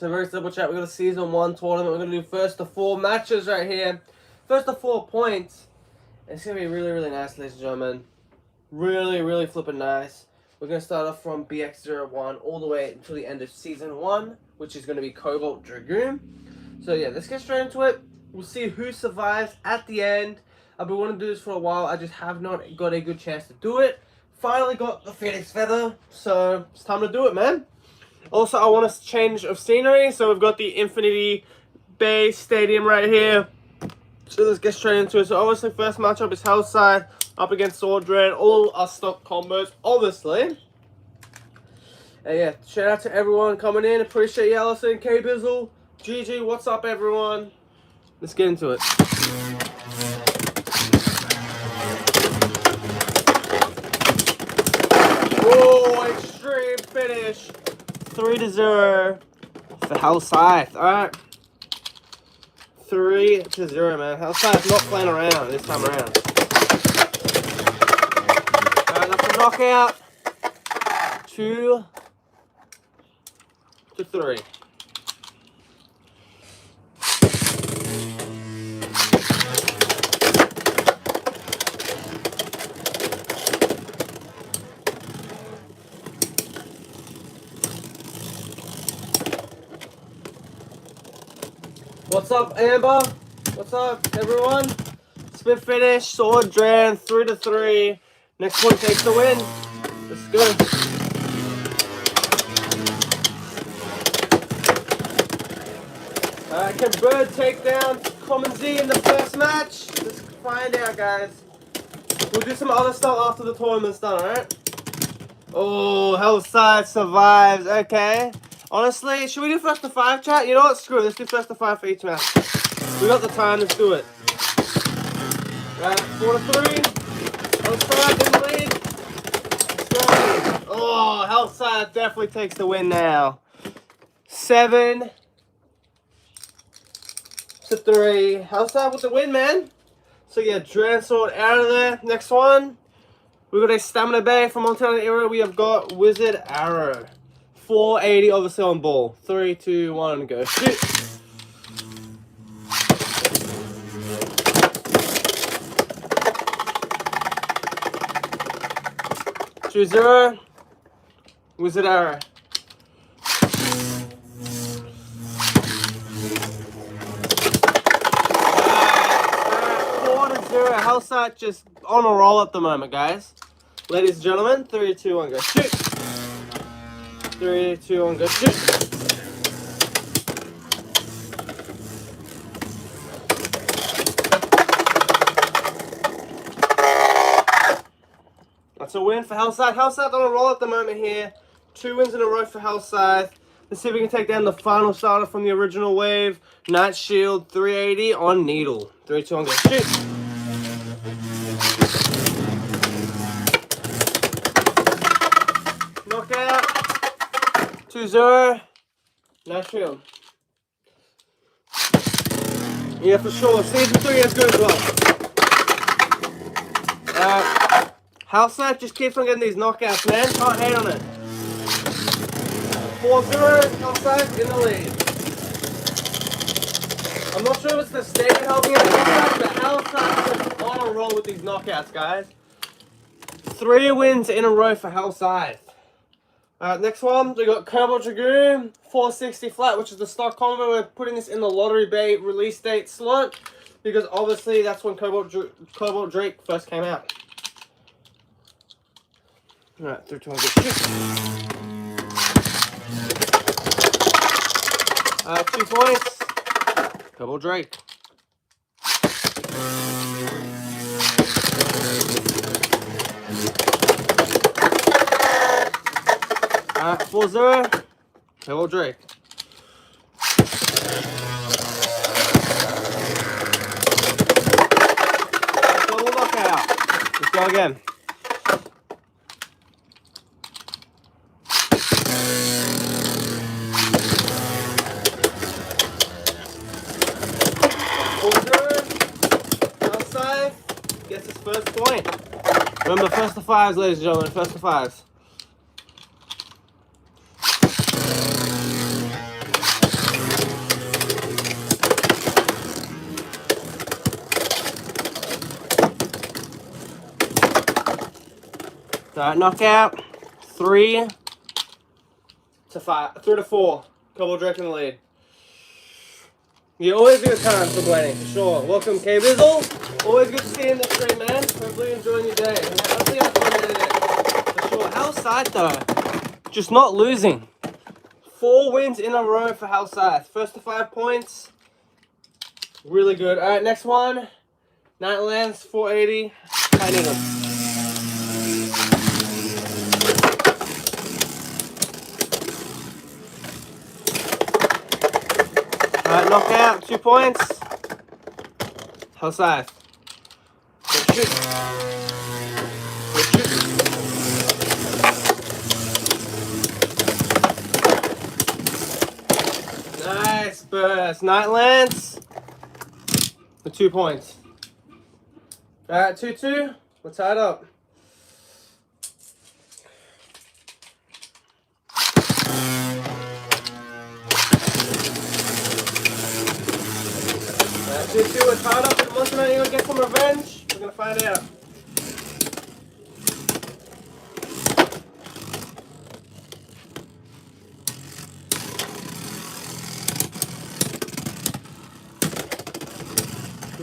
So very simple, chat. We've got a Season 1 tournament. We're going to do first to 4 matches right here. First to 4 points. It's going to be really, really nice, ladies and gentlemen. Really, really flipping nice. We're going to start off from BX01 all the way until the end of Season 1, which is going to be Cobalt Dragoon. So yeah, let's get straight into it. We'll see who survives at the end. I've been wanting to do this for a while. I just have not got a good chance to do it. Finally got the Phoenix Feather, so it's time to do it, man. Also, I want a change of scenery, so we've got the Infinity Bay Stadium right here. So let's get straight into it. So obviously, first matchup is Hellside up against Swordran. All our stock combos, obviously. And yeah, shout out to everyone coming in. Appreciate you, Allison, K-Bizzle, GG, what's up, everyone? Let's get into it. Oh, extreme finish. 3-0 for Hellside. Alright. 3-0, man. Hellside's not playing around this time around. Alright, that's a knockout. 2-3. What's up, Amber? What's up, everyone? Spin finish, Sword Dran, 3-3. Next one takes the win. Let's go. Alright, can Bird take down Common Z in the first match? Let's find out, guys. We'll do some other stuff after the tournament's done, alright? Oh, Hellside survives. Okay. Honestly, should we do first to 5, chat? You know what? Screw it. Let's do first to 5 for each match. We got the time. Let's do it. Right, 4-3. Hellside in the lead. Let's go. Oh, Hellside definitely takes the win now. 7-3. Hellside with the win, man. So yeah, Dran Sword out of there. Next one. We got a Stamina Bay from Montana Era. We have got Wizard Arrow. 480 obviously on ball. 3, 2, 1, go. Shoot. Two 0. Wizard Arrow. 4-0. Hellside just on a roll at the moment, guys. Ladies and gentlemen, 3, 2, 1, go. Shoot. 3, 2, 1, go. Shoot. That's a win for Hellside. Hellside on a roll at the moment here. 2 wins in a row for Hellside. Let's see if we can take down the final starter from the original wave. Night Shield 380 on Needle. 3, 2, 1, go. Shoot. Knockout. 2-0. Nice Shield. Yeah, for sure. Season 3 is good as well. Hellside just keeps on getting these knockouts, man. Can't hate on it. 4-0. Hellside in the lead. I'm not sure if it's the stadium helping out Hellside, but Hellside's just on a roll with these knockouts, guys. 3 wins in a row for Hellside. Alright, next one, we got Cobalt Dragoon, 460 flat, which is the stock combo. We're putting this in the Lottery Bay release date slot, because obviously that's when Cobalt Drake first came out. Alright, 3, 2, 1, go. 2 points. Cobalt Drake. Alright, 4-0. Cobalt Drake. Double knockout. Let's go again. Hellside gets his first point. Remember, first to 5s, ladies and gentlemen. First to 5s. Alright, knockout. 3 to 4. Cobble Drake in the lead. You always good time for blading, for sure. Welcome, K-Bizzle. Always good to see you in the stream, man. Hopefully you're enjoying your day. Hopefully you have fun with it, for sure. Hell Scythe, though. Just not losing. 4 wins in a row for Hell Scythe. First to 5 points. Really good. Alright, next one. Nightlands, 480. I need them. Alright, knockout, 2 points. Hell Scythe. Good shoot. Good shoot. Nice burst. Nightlands for 2 points. Alright, 2-2. We're tied up. Alright, 2-2. We're tied up. And once you're gonna get some revenge, we're gonna find out.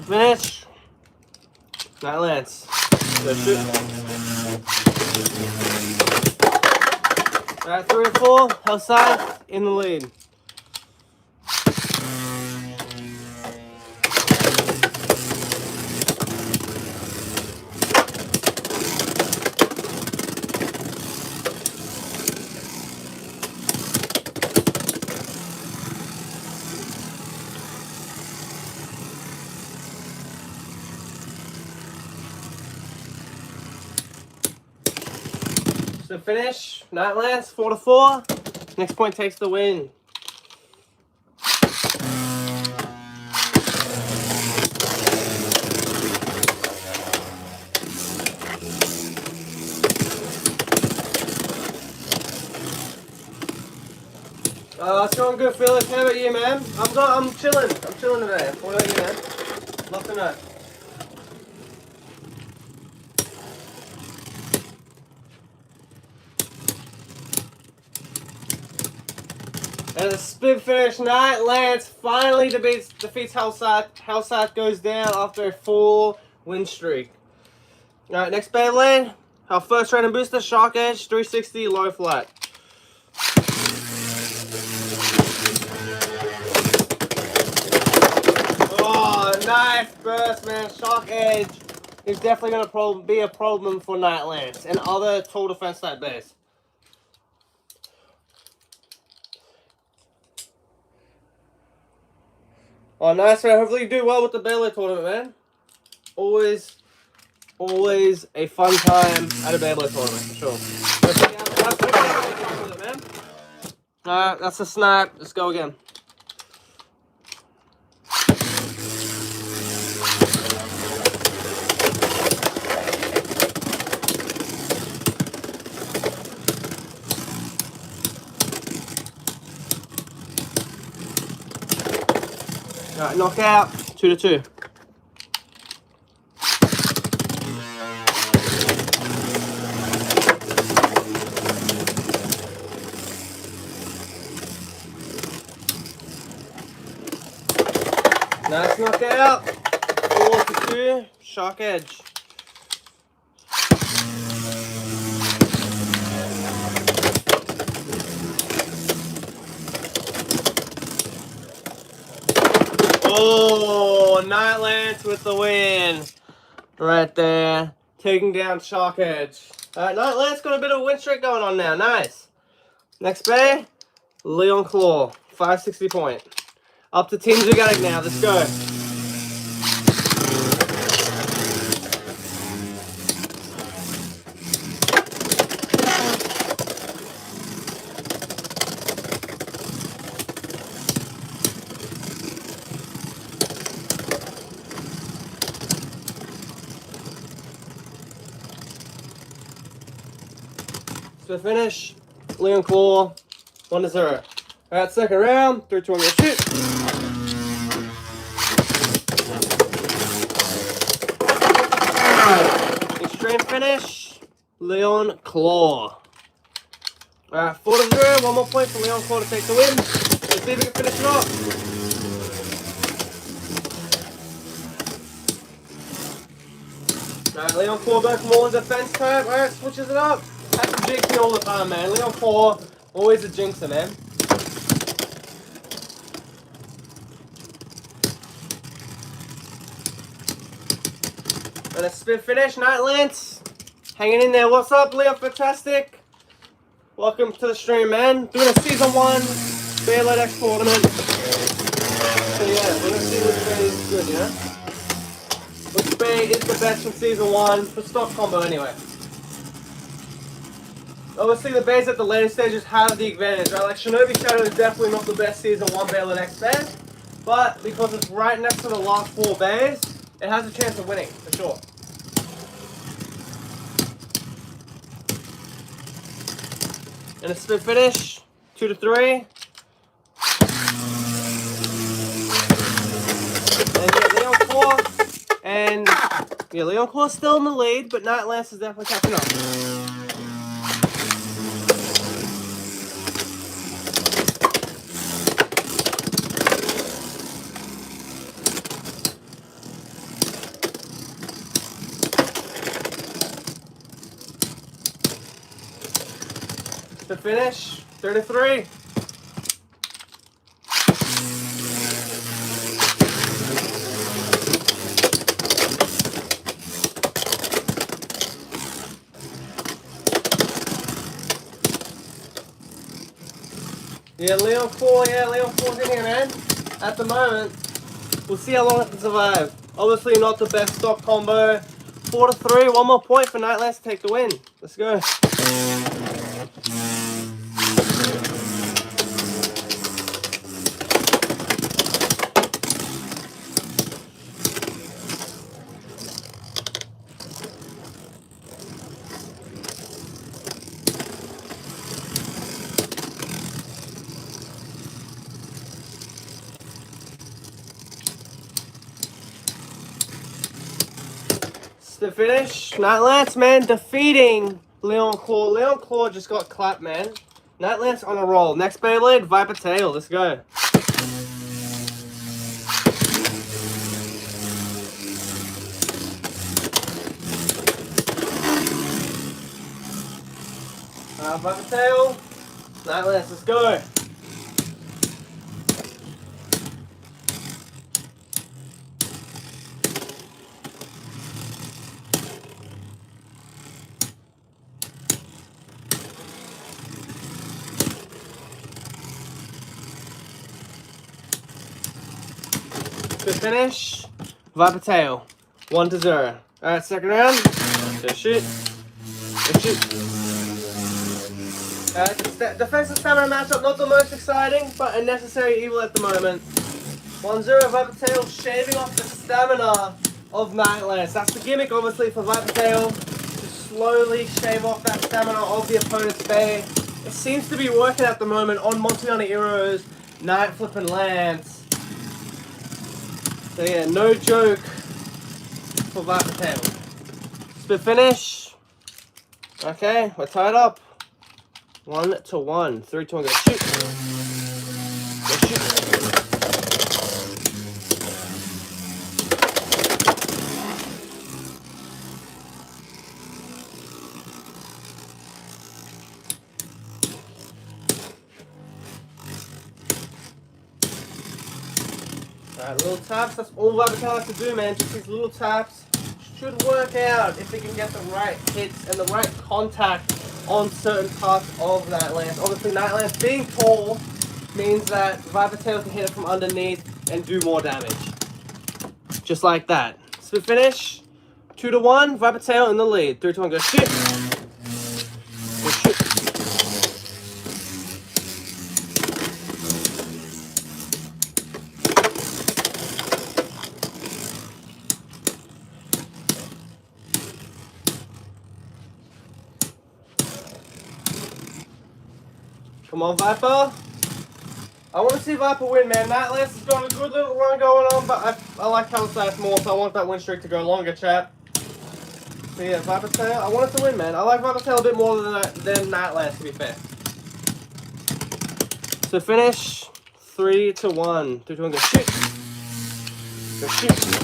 Finish. Nightlands. Go shoot. Alright, 3 or 4. Hell Scythe in the lead. So finish, Nightlands, 4 to 4. Next point takes the win. It's going good, Felix. How about you, man? I'm chilling. I'm chilling today. What about you, man? Love to know. And a split finish. Nightlands finally defeats Hell Scythe. Hell Scythe goes down after a 4 win streak. Alright, next Beyblade. Our first random booster, Shark Edge, 360, low flat. Oh, nice burst, man. Shark Edge is definitely going to be a problem for Nightlands and other tall defense type base. Oh, nice, man. Hopefully you do well with the Beyblade tournament, man. Always a fun time at a Beyblade tournament, for sure. Alright, that's a snap. Let's go again. Alright, knockout, 2 to 2. Nice knockout, 4 to 2, Shark Edge. Oh, Nightlands with the win. Right there. Taking down Shark Edge. Alright, Nightlands got a bit of a win streak going on now. Nice. Next bay, Leon Claw. 560 point. Up to Team Gigantic now. Let's go. So finish, Leon Claw, 1 to 0. Alright, second round, 3, 2, 1, go shoot. Extreme finish, Leon Claw. Alright, 4-0. One more point for Leon Claw to take the win. Let's see if we can finish it off. Alright, Leon Claw goes more in defense type. Alright, switches it up. That's a jinx me all the time, man. Leon Claw, always a jinxer, man. And a spin finish, Nightlands. Hanging in there. What's up, Leo? Fantastic. Welcome to the stream, man. Doing a Season 1 Beyblade X tournament. So yeah, we're going to see which bay is good, you know? Which bay is the best from Season 1 for stock combo anyway. Obviously the bays at the later stages have the advantage, right? Like Shinobi Shadow is definitely not the best Season 1 Beyblade X bay. But because it's right next to the last 4 bays, it has a chance of winning, for sure. And a spin finish, 2-3. And yeah, Leon Claw. And yeah, Leon Claw's still in the lead, but Nightlands is definitely catching up. To finish, 3-3. Leon 4, Leon 4's in here, man. At the moment, we'll see how long it can survive. Obviously not the best stock combo. 4-3, one more point for Nightlands to take the win. Let's go. The finish, Nightlands, man, defeating Leon Claw. Leon Claw just got clapped, man. Nightlands on a roll. Next Beyblade, Viper Tail. Let's go. Viper Tail. Nightlands, let's go. Good finish. Viper Tail. 1-0. Alright, second round. Go shoot. Go shoot. Defensive stamina matchup, not the most exciting, but a necessary evil at the moment. 1-0. Viper Tail shaving off the stamina of Nightlands. That's the gimmick, obviously, for Viper Tail. To slowly shave off that stamina of the opponent's bay. It seems to be working at the moment on Montiana Heroes, Night Flippin' Lance. So yeah, no joke for Viper Tail. Spin finish. Okay, we're tied up. 1-1. 3-2-1, go shoot. Go shoot. Alright, little taps, that's all Viper Tail has to do, man. Just these little taps should work out if they can get the right hits and the right contact on certain parts of Nightlands. Obviously, Nightlands being tall means that Viper Tail can hit it from underneath and do more damage. Just like that. Spin finish, 2-1, Viper Tail in the lead. 3-2-1, go shoot. Go shoot. Come on, Viper. I want to see Viper win, man. Nightlands has got a good little run going on, but I like Calisthenics more, so I want that win streak to go longer, chat. So yeah, Viper Tail. I wanted to win, man. I like Viper Tail a bit more than Nightlands, to be fair. So finish 3-1. 3-1. Go shoot. Go shoot.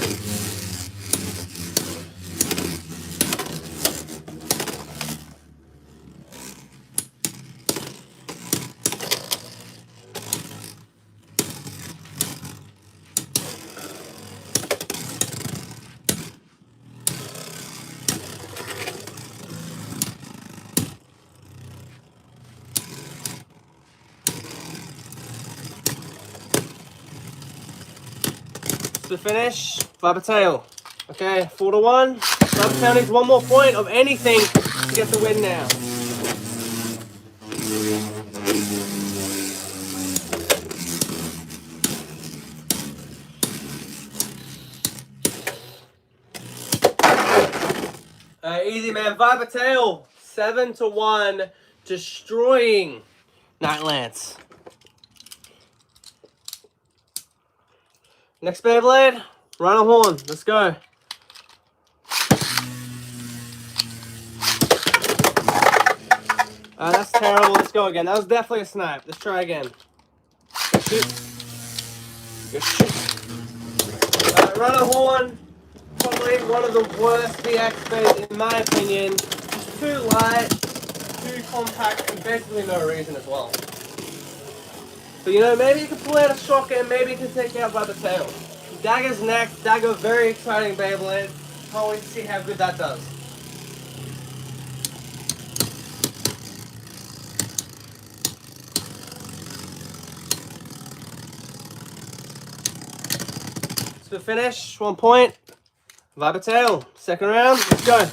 To finish, Viper Tail. Okay, 4-1. Viper Tail needs one more point of anything to get the win now. Easy, man. Viper Tail, 7-1, destroying Nightlands. Next Beyblade, Rhino Horn. Let's go. That's terrible. Let's go again. That was definitely a snipe. Let's try again. Go shoot. Go shoot. Rhino Horn, probably one of the worst VX bays in my opinion. Just too light, too compact, and basically no reason as well. But you know, maybe you can pull out a shotgun, maybe you can take out Viper Tail. Dagger's next. Dagger, very exciting Beyblade. Can't wait to see how good that does. So finish, 1 point. Viper Tail, second round. Let's go.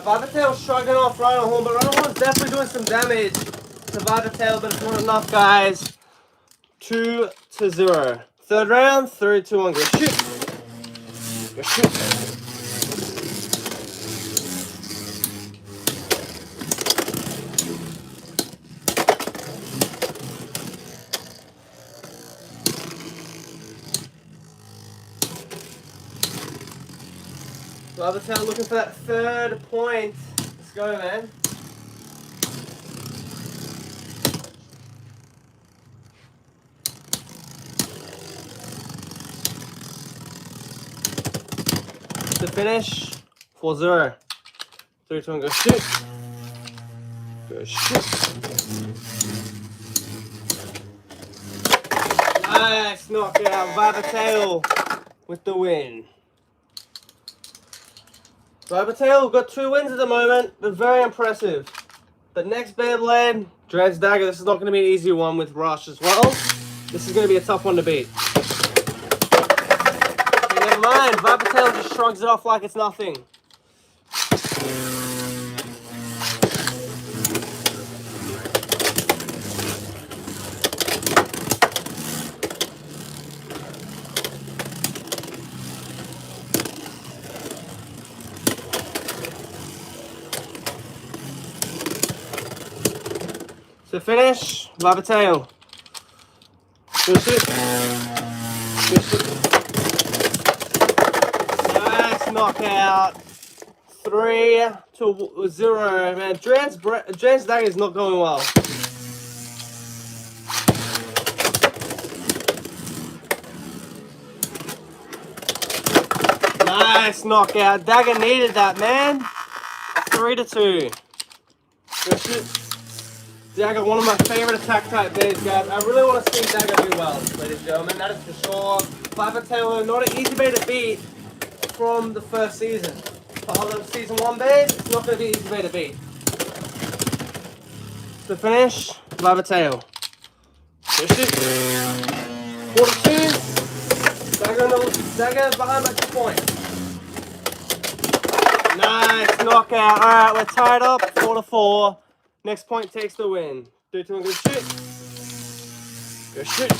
Viper Tail's shrugging off Rhino Horn, but Rhino Horn's definitely doing some damage to Viper Tail, but it's not enough, guys. 2-0. Third round, 3-2-1. Go shoot. Go shoot. Viper Tail looking for that third point. Let's go, man. To finish, 4-0. 3-2-1, go shoot. Go shoot. Nice knockout, Viper Tail with the win. Viper Tail got 2 wins at the moment. They're very impressive. But next Beyblade, Dread's Dagger. This is not going to be an easy one with Rush as well. This is going to be a tough one to beat. Okay, never mind. Viper Tail just shrugs it off like it's nothing. To finish, Viper Tail. Good shoot. Good shoot. Nice knockout. 3-0. Man, Dran's Dagger is not going well. Nice knockout. Dagger needed that, man. 3-2. Good shoot. Dagger, one of my favorite attack type days, guys. I really want to see Dagger do well, ladies and gentlemen. That is for sure. Viper Tail, not an easy bay to beat from the first season. For other season 1 bays, it's not going to be an easy bay to beat. To finish, Viper Tail. Good shoot. 4-2. Dagger behind by 2 points. Nice knockout. Alright, we're tied up 4-4. Next point takes the win. 3-2-1, go shoot. Go shoot.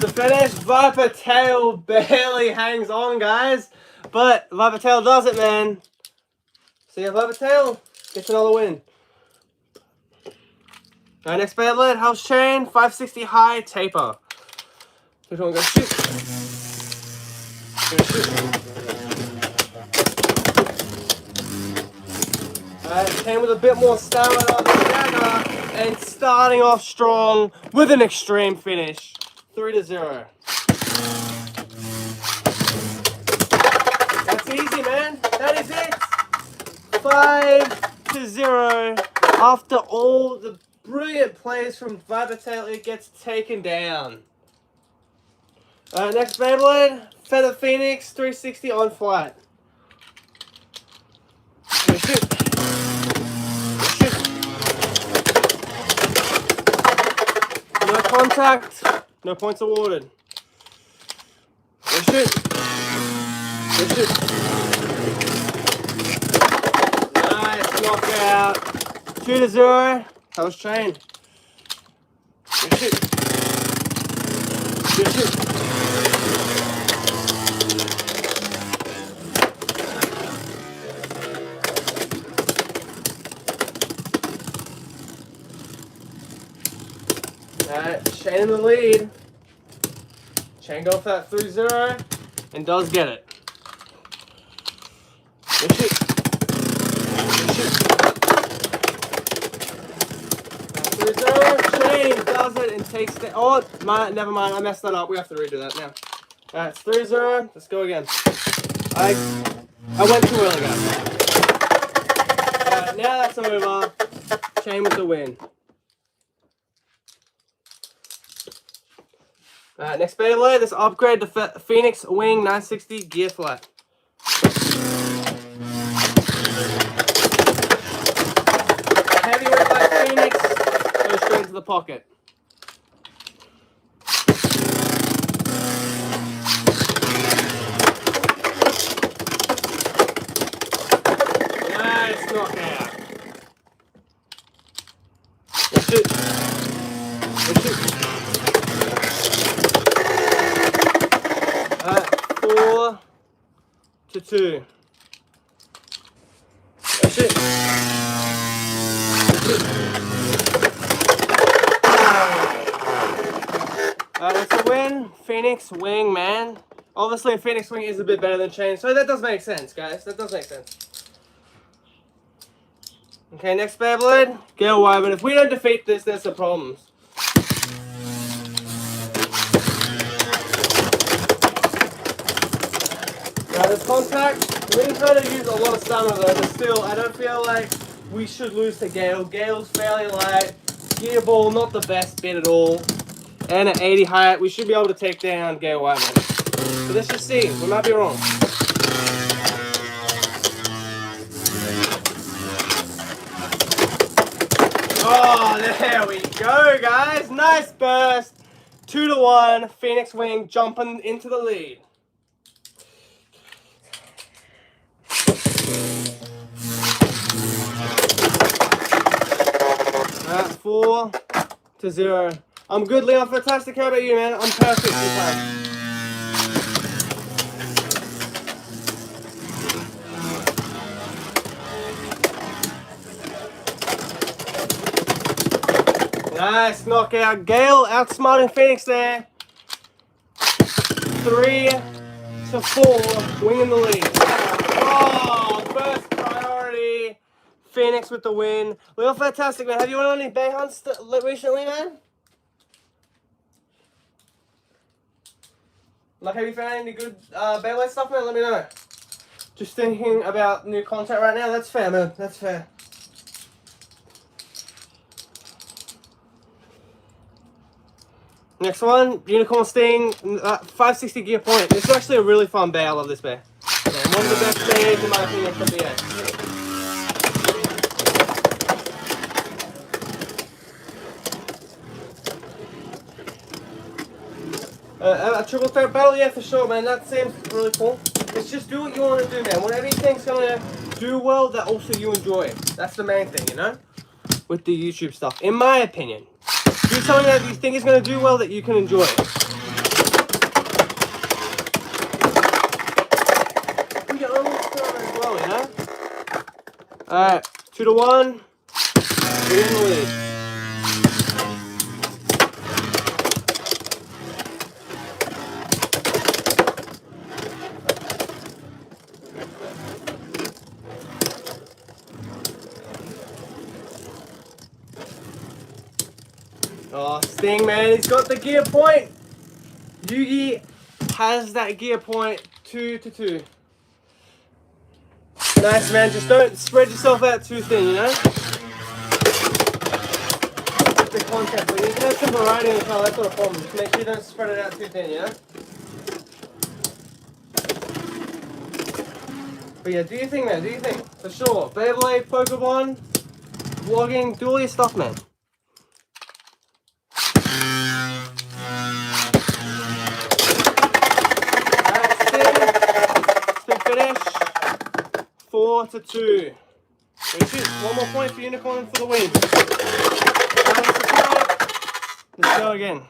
To finish, Viper Tail barely hangs on, guys. But Viper Tail does it, man. See ya, Viper Tail gets another win. Alright, next Beyblade, House Chain, 560 high, taper. Which one goes shoot? Go shoot. Alright, came with a bit more stamina than Dagger, and starting off strong with an extreme finish. 3-0. That's easy, man. That is it. 5-0. After all the brilliant plays from Viper Tail, it gets taken down. Next Beyblade, Feather Phoenix, 360 on flat. Shoot. No contact, no points awarded. Shoot. Nice knockout. 2-0. House Chain. Shoot. Alright, Chain in the lead. Chain goes for that 3-0 and does get it. Good shoot. Good shoot. 3-0. Chain does it and takes the. Oh, never mind. I messed that up. We have to redo that now. Alright, it's 3-0. Let's go again. I went too early, guys. Alright, now that's over. Chain with the win. Alright, next Beyblade, let's upgrade to Phoenix Wing 960 gear flat. Heavyweight like Phoenix, go straight to the pocket. Nice knockout. Good shoot. Good shoot. 4-2. That's it. That's a win. Phoenix Wing, man. Obviously, Phoenix Wing is a bit better than Chain, so that does make sense, guys. That does make sense. Okay, next Beyblade. Get away, but if we don't defeat this, there's some problems. There's contact. We didn't try to use a lot of stamina though, but still, I don't feel like we should lose to Gale. Gale's fairly light. Gear ball, not the best bit at all. And at 80 height, we should be able to take down Gale Whiteman. But let's just see. We might be wrong. Oh, there we go, guys. Nice burst. 2-1. Phoenix Wing jumping into the lead. 4-0. I'm good, Leon. Fantastic. How about you, man? I'm perfect this time. Nice knockout. Gale outsmarting Phoenix there. 3-4. Winging the lead. Oh, first priority. Phoenix with the win. Leon, fantastic, man. Have you won any bay hunts recently, man? Like, have you found any good Beyblade stuff, man? Let me know. Just thinking about new content right now. That's fair, man. That's fair. Next one, Unicorn Sting, 560 gear point. This is actually a really fun bay. I love this bay. Yeah, one of the best bays in my opinion for BA. A triple threat battle, yeah, for sure, man. That seems really cool. It's just do what you want to do, man. Whatever you think's gonna do well, that also you enjoy it. That's the main thing, you know? With the YouTube stuff, in my opinion. Do something that you think is gonna do well that you can enjoy it. Alright, 2-1. We're in the lead. Oh, Sting, man, he's got the gear point. Yugi has that gear point. 2-2. Nice, man. Just don't spread yourself out too thin, you know? The contact, but you can have some variety in the car, that's not a problem. Just make sure you don't spread it out too thin, you know? But yeah, do your thing, man. Do your thing. For sure. Beyblade, Pokemon, vlogging, do all your stuff, man. Finish 4-2. One more point for Unicorn for the win. Let's go again.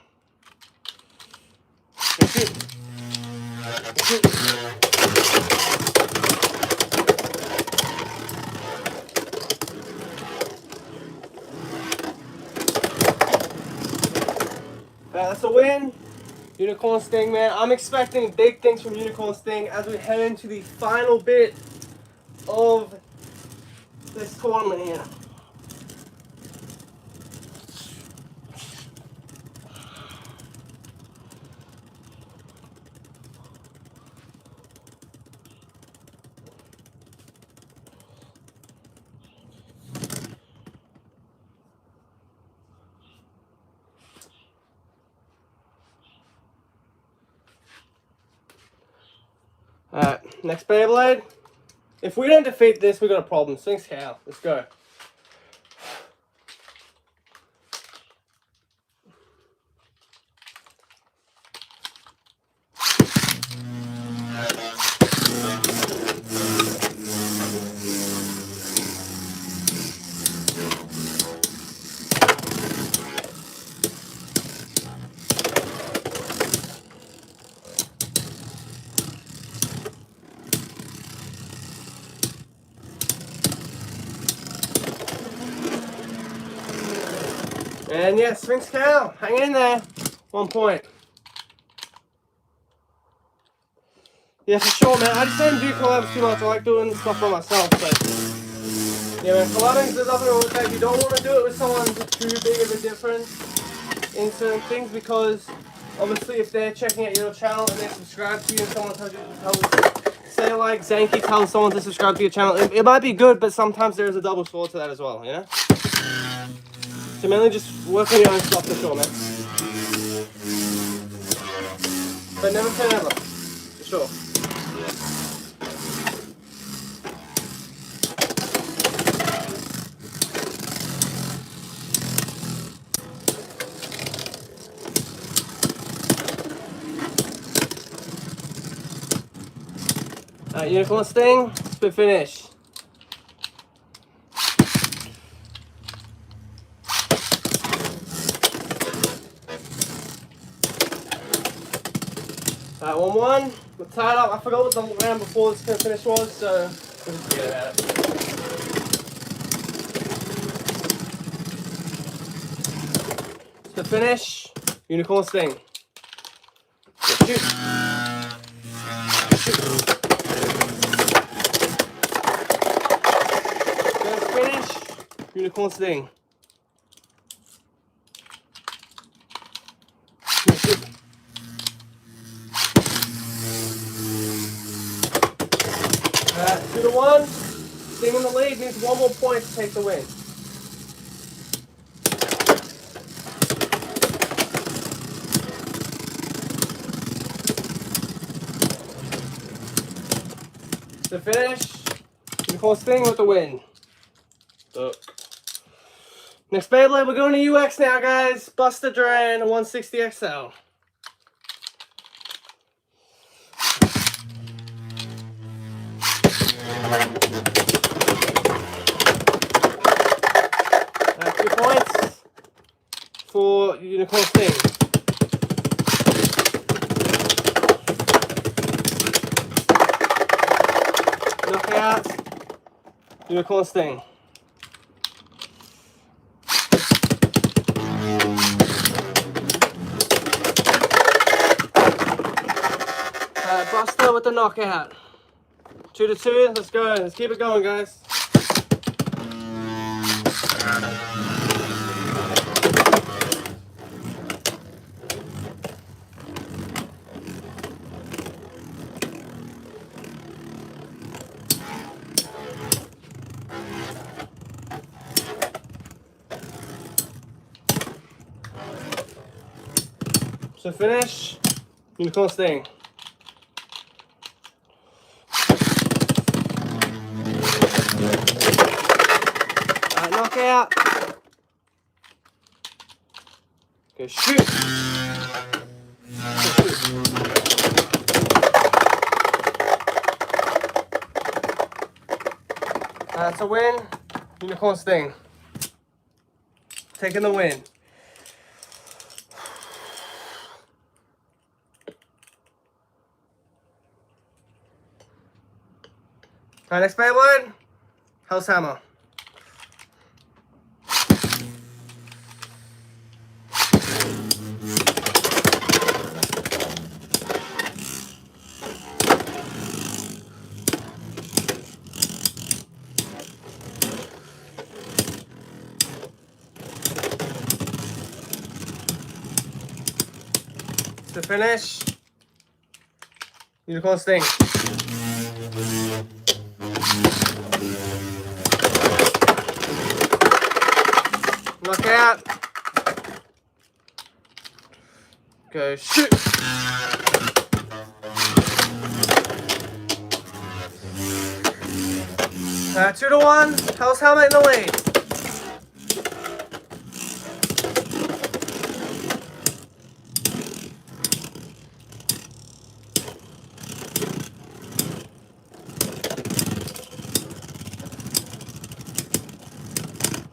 That's a win. Unicorn Sting, man. I'm expecting big things from Unicorn Sting as we head into the final bit of this tournament here. Alright, next Beyblade. If we don't defeat this, we got a problem. Sphinx Cow. Let's go. And yeah, Sphinx Cow, hang in there. 1 point. Yeah, for sure, man. I just don't do collabs too much. I like doing stuff by myself, but yeah, man, collabing, there's nothing wrong with that. You don't want to do it with someone who's too big of a difference in certain things, because obviously if they're checking out your channel and they subscribe to you and someone tells you say like Zanky tells someone to subscribe to your channel, it might be good, but sometimes there's a double sword to that as well, you know? So mainly just work on your own stuff for sure, man. But never say never, for sure. Alright, Unicorn Sting, split finish. Alright, 1-1. We're tied up. I forgot what the round before this finish was, so we'll just forget about it. To finish, Unicorn Sting. Shoot. Shoot. First finish, Unicorn Sting. Shoot. 2-1. Sting in the lead, needs one more point to take the win. To finish, Unicorn Sting with the win. Look. Next Beyblade, we're going to UX now, guys. Buster Duran 160 XL. Alright, 2 points for Unicorn Sting. Knockout Unicorn Sting. Alright, Buster with the knockout. 2-2, let's go. Let's keep it going, guys. So finish, Unicorn Sting. Alright, knockout. Go shoot. That's a win. Unicorn Sting. Taking the win. Alright, next Beyblade. Hell's Hammer. To finish, Unicorn Sting. Knockout. Go shoot. 2-1. Hell's Hammer in the lead.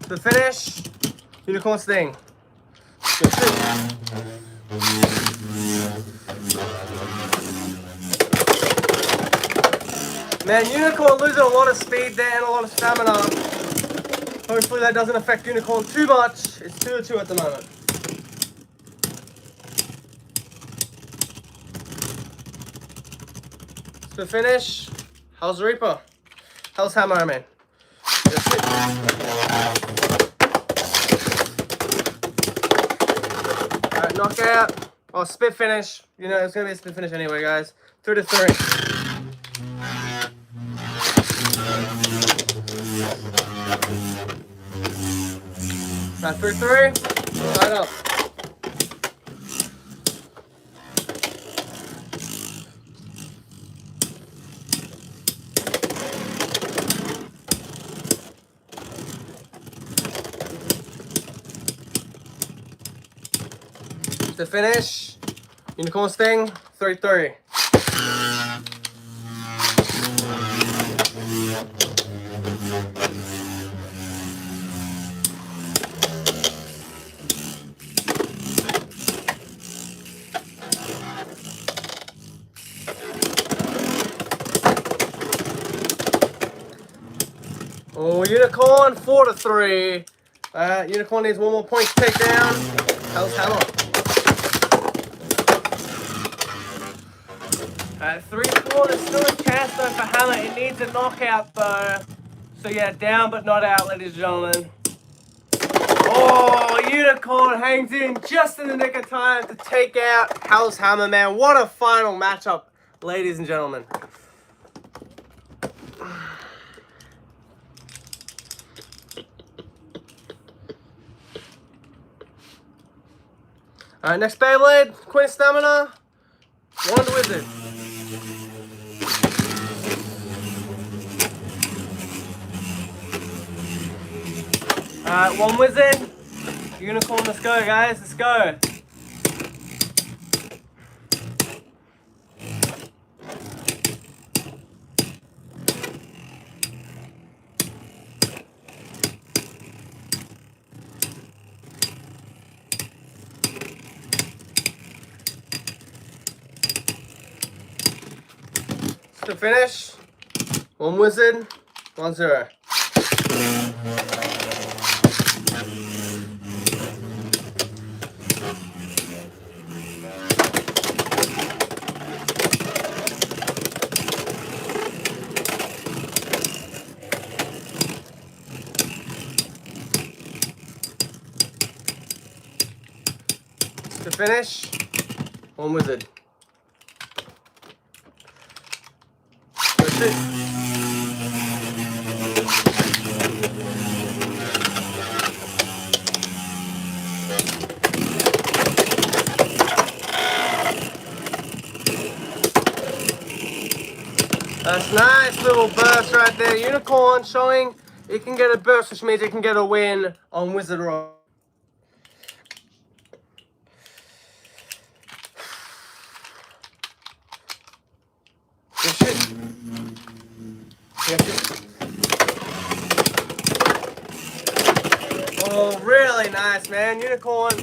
To finish, Unicorn Sting. Go shoot. Man, Unicorn losing a lot of speed there and a lot of stamina. Hopefully that doesn't affect Unicorn too much. It's 2-2 at the moment. To finish, Hell's Reaper. Hell's Hammer, I mean. Alright, knockout. Oh, spit finish. You know, it's going to be a spit finish anyway, guys. 3-3. Alright, 3-3. Tied up. To finish, Unicorn Sting, 3-3. Oh, Unicorn, 4-3. Unicorn needs one more point to take down. Hell's Hammer. 3-4, there's still a chance though for Hammer. It needs a knockout though. So yeah, down but not out, ladies and gentlemen. Oh, Unicorn hangs in just in the nick of time to take out Hell's Hammer, man. What a final matchup, ladies and gentlemen. Alright, next Beyblade, Queen Stamina, Wand Wizard. Alright, Wand Wizard, Unicorn, let's go guys, let's go. To finish, Wand Wizard, 1-0. finish, 1 wizard. That's it. That's nice little burst right there. Unicorn showing it can get a burst, which means it can get a win on Wizard Roll. Good shit. Good shit. Oh, really nice, man. Unicorn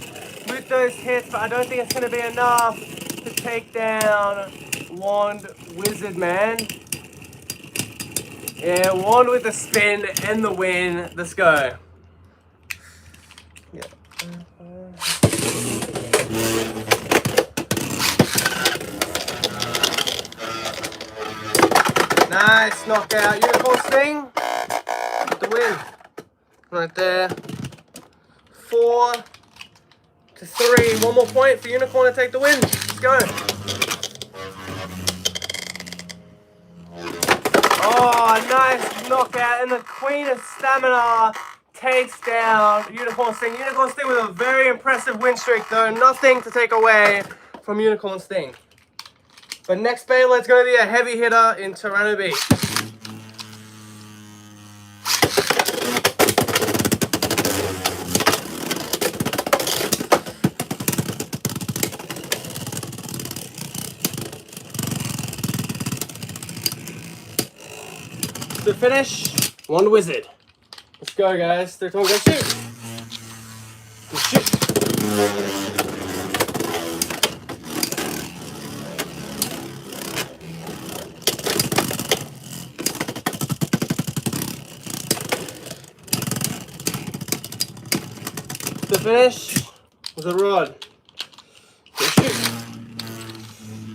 with those hits, but I don't think it's going to be enough to take down Wand Wizard, man. Yeah, Wand with the spin and the win. Let's go. Yeah. Nice knockout. Unicorn Sting. The win. Right there. 4-3. 1 more point for Unicorn to take the win. Let's go. Oh, nice knockout. And the Queen of Stamina takes down Unicorn Sting. Unicorn Sting with a very impressive win streak, though. Nothing to take away from Unicorn Sting. But next Beyblade's going to be a heavy hitter in Toronto Beach. To finish, 1 wizard. Let's go, guys. 3, 2, 1, go shoot. Go shoot. To finish was a rod. Go shoot.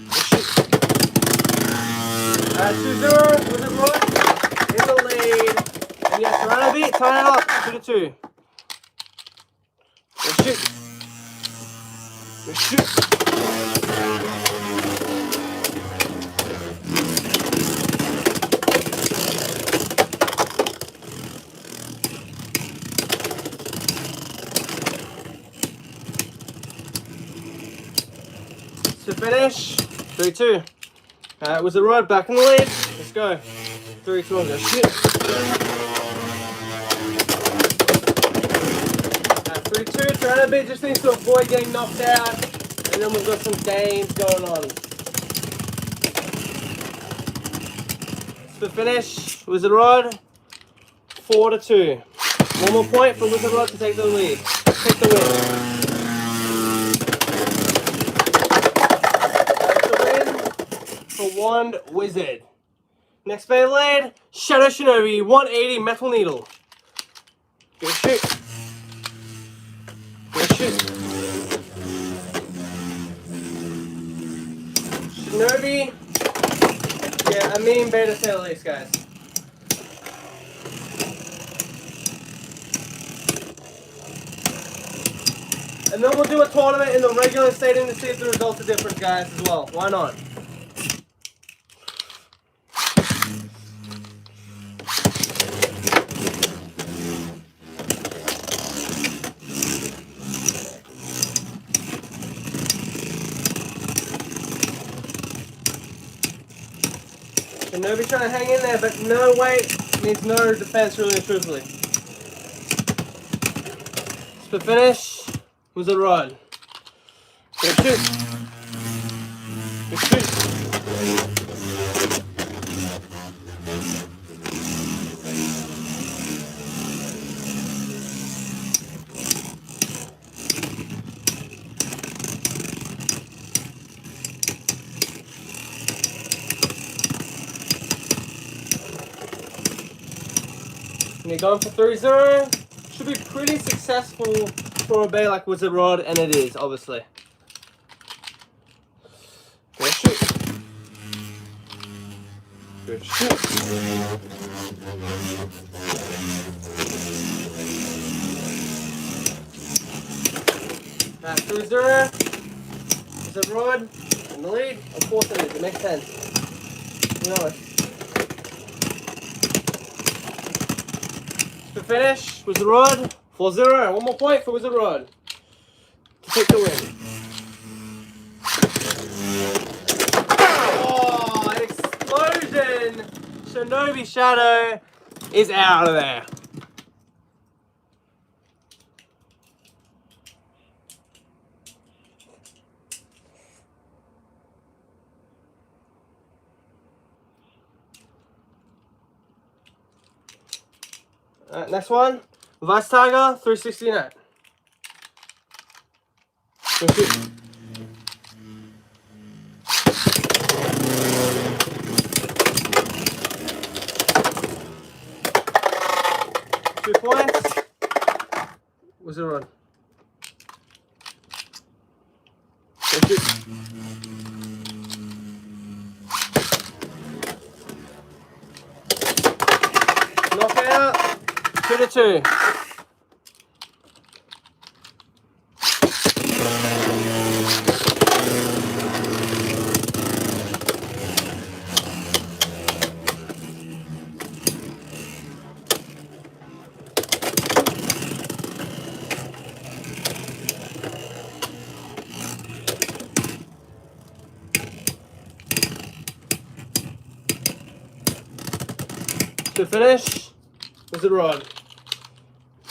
Go shoot. 2-0 was a rod. In the lead. And yes, Toronto Beat, tie it up. 2-2. Go shoot. Go shoot. To finish, 3-2. It was the rod back in the lead. Let's go. 3, 2, 1, go shoot. 3-2. Toronto Beat just needs to avoid getting knocked out. And then we've got some games going on. The finish, Wizard Rod, 4-2. 1 more point for Wizard Rod to take the lead. Take the win. For Wand Wizard. Next Beyblade, Shadow Shinobi 180 Metal Needle. Go shoot. Go shoot. Shinobi. Yeah, a mean beta to say the least, guys. And then we'll do a tournament in the regular stadium to see if the results are different, guys, as well. Why not? Shinobi trying to hang in there, but no weight means no defense, really and truthfully. The finish was a rod. Go shoot. Go shoot. And you're going for 3-0. Should be pretty successful for a bay like Wizard Rod, and it is, obviously. Good shoot. Good shoot. That's 3-0. it Rod in the lead? Of course it is. It makes sense. Be honest. To finish, Wizard Rod, 4-0. One more point for Wizard Rod to take the win. Oh, an explosion! Shinobi Shadow is out of there. Alright, next one. Vice Tiger, 369. Thank you. 2 points. Wizard Rod. Thank you. Knockout. 2-2. To finish, Wizard Rod.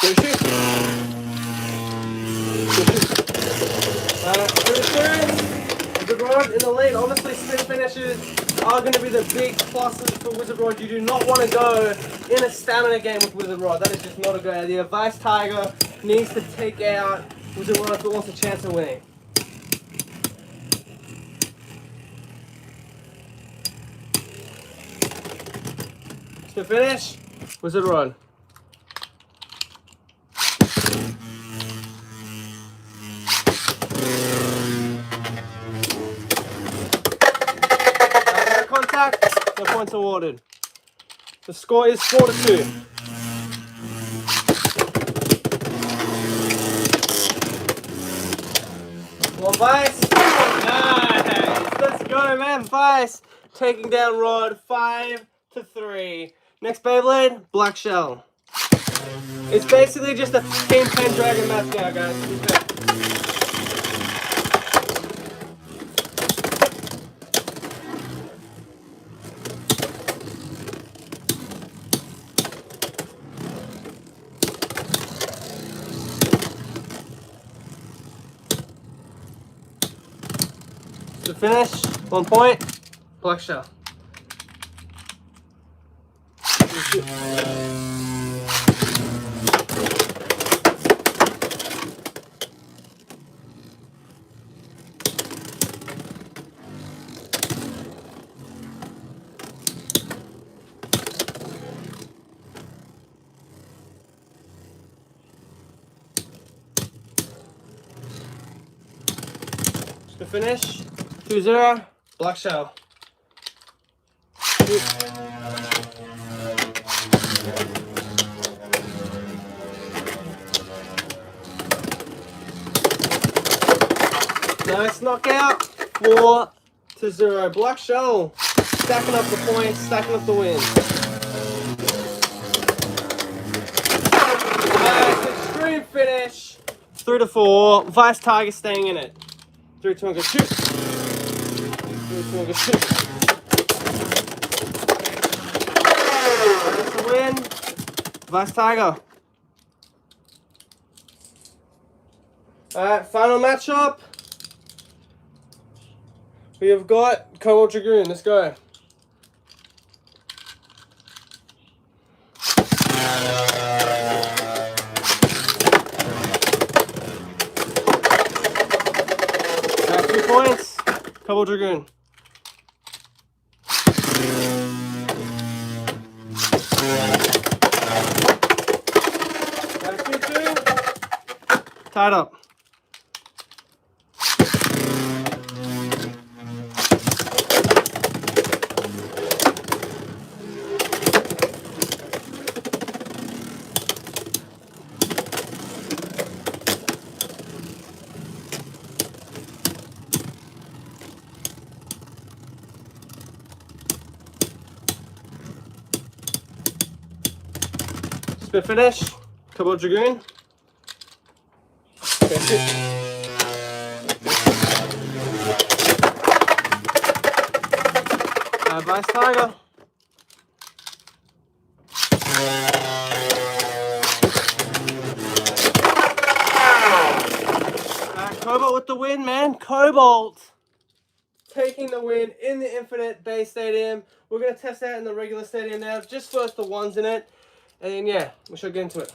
Go shoot. Wizard Rod in the lead. Obviously, spin finishes are going to be the big pluses for Wizard Rod. You do not want to go in a stamina game with Wizard Rod. That is just not a good idea. Vice Tiger needs to take out Wizard Rod if it wants a chance of winning. To finish, Wizard Rod. No contact, no points awarded. The score is 4-2. Well, Vice, nice. Let's go, man. Vice taking down Rod 5-3. Next Beyblade, Black Shell. It's basically just a Team Pendragon match now, guys. To finish, 1 point, Black Shell. To finish, 2-0, Black Shell. Nice knockout, 4-0. Black Shell stacking up the points, stacking up the wins. Nice extreme finish, 3-4. Vice Tiger staying in it. 3-2 and go shoot. 3-2 and go shoot. That's the win. Vice Tiger. Alright, final matchup. We have got Cobalt Dragoon. Let's go. Alright, 2 points. Cobalt Dragoon. Alright, 2-2. Tied up. Spin finish. Cobalt Dragoon. Okay, shoot. Vice Tiger. Cobalt with the win, man. Cobalt taking the win in the Infinite Bay Stadium. We're going to test that in the regular stadium now, just first the ones in it. And then, yeah, we should get into it.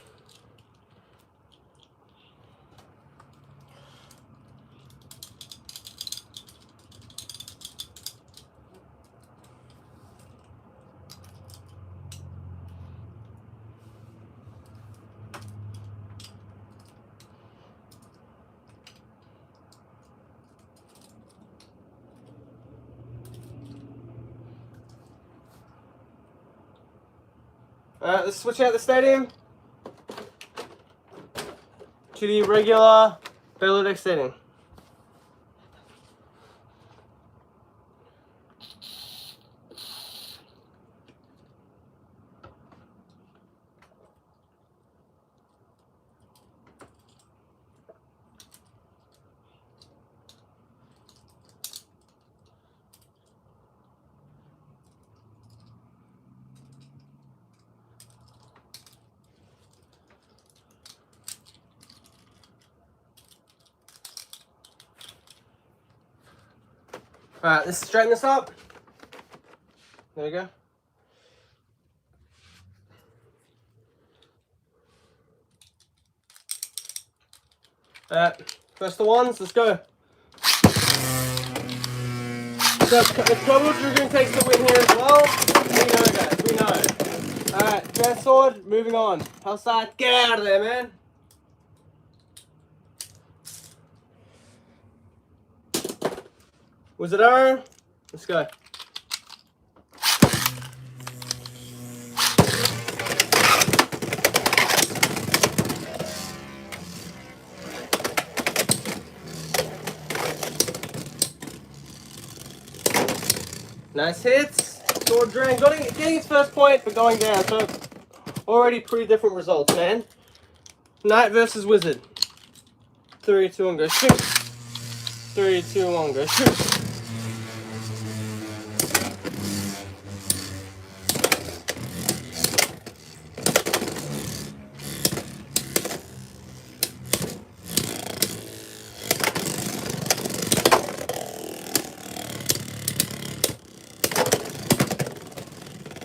Alright, let's switch out the stadium to the regular Beyblade stadium. Alright, let's straighten this up. There you go. Alright, first the ones, let's go. So, the Cobalt Dragoon takes the win here as well. We know, guys, we know. Alright, Grand Sword, moving on. Outside, get out of there, man. Wizard Arrow, let's go. Nice hits. Sword Drain getting his first point, but going down. So already pretty different results, man. Knight versus Wizard. 3, 2, 1, go shoot. 3, 2, 1, go shoot.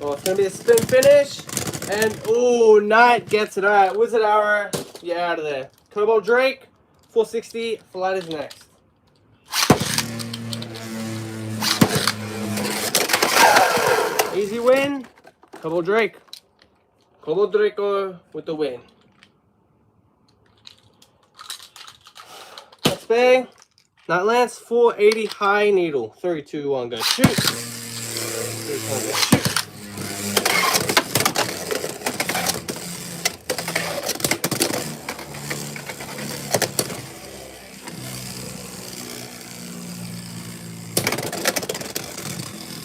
Oh, it's going to be a spin finish. And, ooh, Knight gets it. Alright, Wizard Arrow, you're out of there. Cobalt Drake, 460. Flight is next. Easy win. Cobalt Drake. Cobalt Draco with the win. Next bang. Knight Lance, 480 high needle. 3, 2, 1, go shoot. 3, 2, 1, go shoot.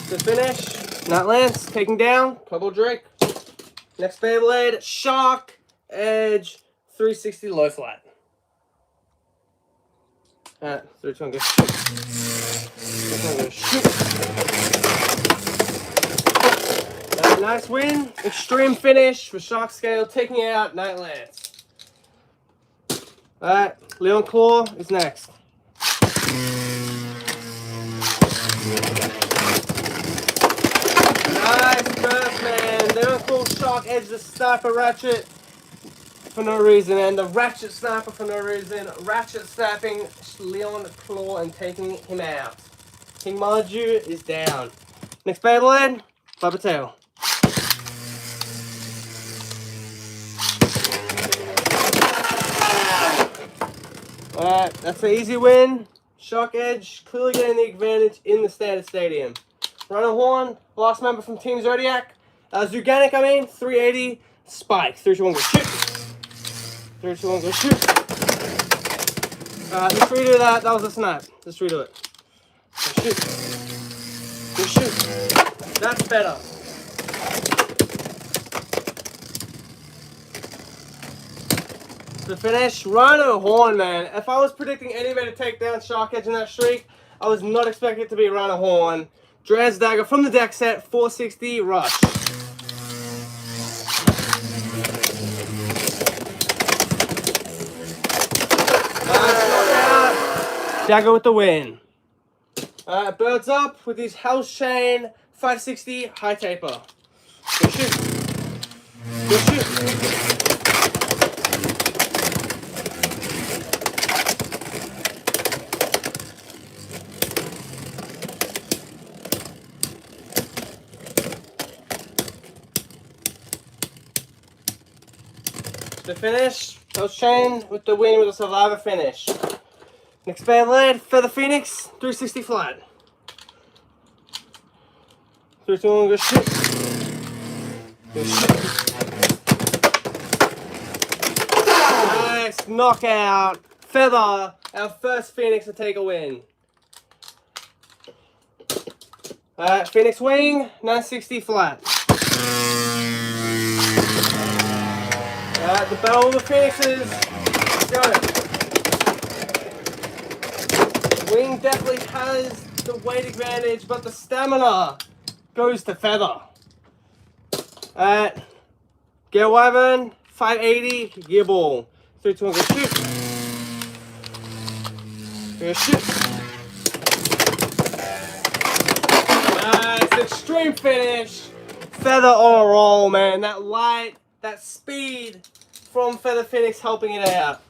To finish, Knight Lance taking down Cobalt Drake. Next Beyblade, Shock Edge 360 low flat. Alright, 3, 2, 1, go shoot. 3, 2, 1, go shoot. Nice win. Extreme finish for Shock Scale, taking out Knight Lance. Alright, Leon Claw is next. Nice burst, man. They don't call Shock Edge the Sniper Ratchet for no reason, and the Ratchet Sniper for no reason. Ratchet snapping Leon Claw and taking him out. King Marju is down. Next Beyblade, Bubba Tail. Alright, that's an easy win. Shock Edge clearly getting the advantage in the standard stadium. Runner Horn, last member from Team Zodiac. Zuganic, 380. Spike. 3, 2, 1, go shoot. 3, 2, 1, go shoot. Let's redo that. That was a snap. Let's redo it. Go shoot. Go shoot. That's better. To finish, Rhino Horn, man. If I was predicting anybody to take down Shark Edge in that streak, I was not expecting it to be Rhino Horn. Draz Dagger from the deck set, 460 Rush. Dagger with the win. Alright, Birds up with his House Chain, 560 High Taper. Good shoot. Good shoot. To finish, House Chain with the win with a Survivor finish. Next Beyblade, Feather Phoenix, 360 flat. 3, 2, 1, go shoot. Go shoot. Nice knockout. Feather, our first Phoenix to take a win. Alright, Phoenix Wing, 960 flat. Alright, the battle of the Phoenixes. Let's go. Wing definitely has the weight advantage, but the stamina goes to Feather. Alright, Gear Wyvern, 580, Gear Ball. 3, 2, 1, go shoot. Go shoot. Nice, extreme finish. Feather on a roll, man. That light, that speed from Feather Phoenix helping it out.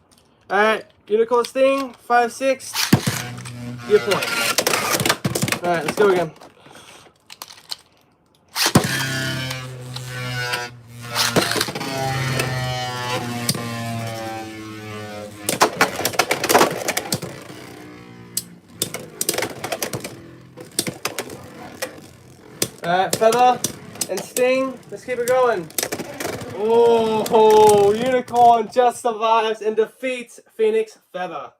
Alright, Unicorn Sting, 5-6. Gear point. Alright, let's go again. Alright, Feather and Sting. Let's keep it going. Oh, Unicorn just survives and defeats Phoenix Feather.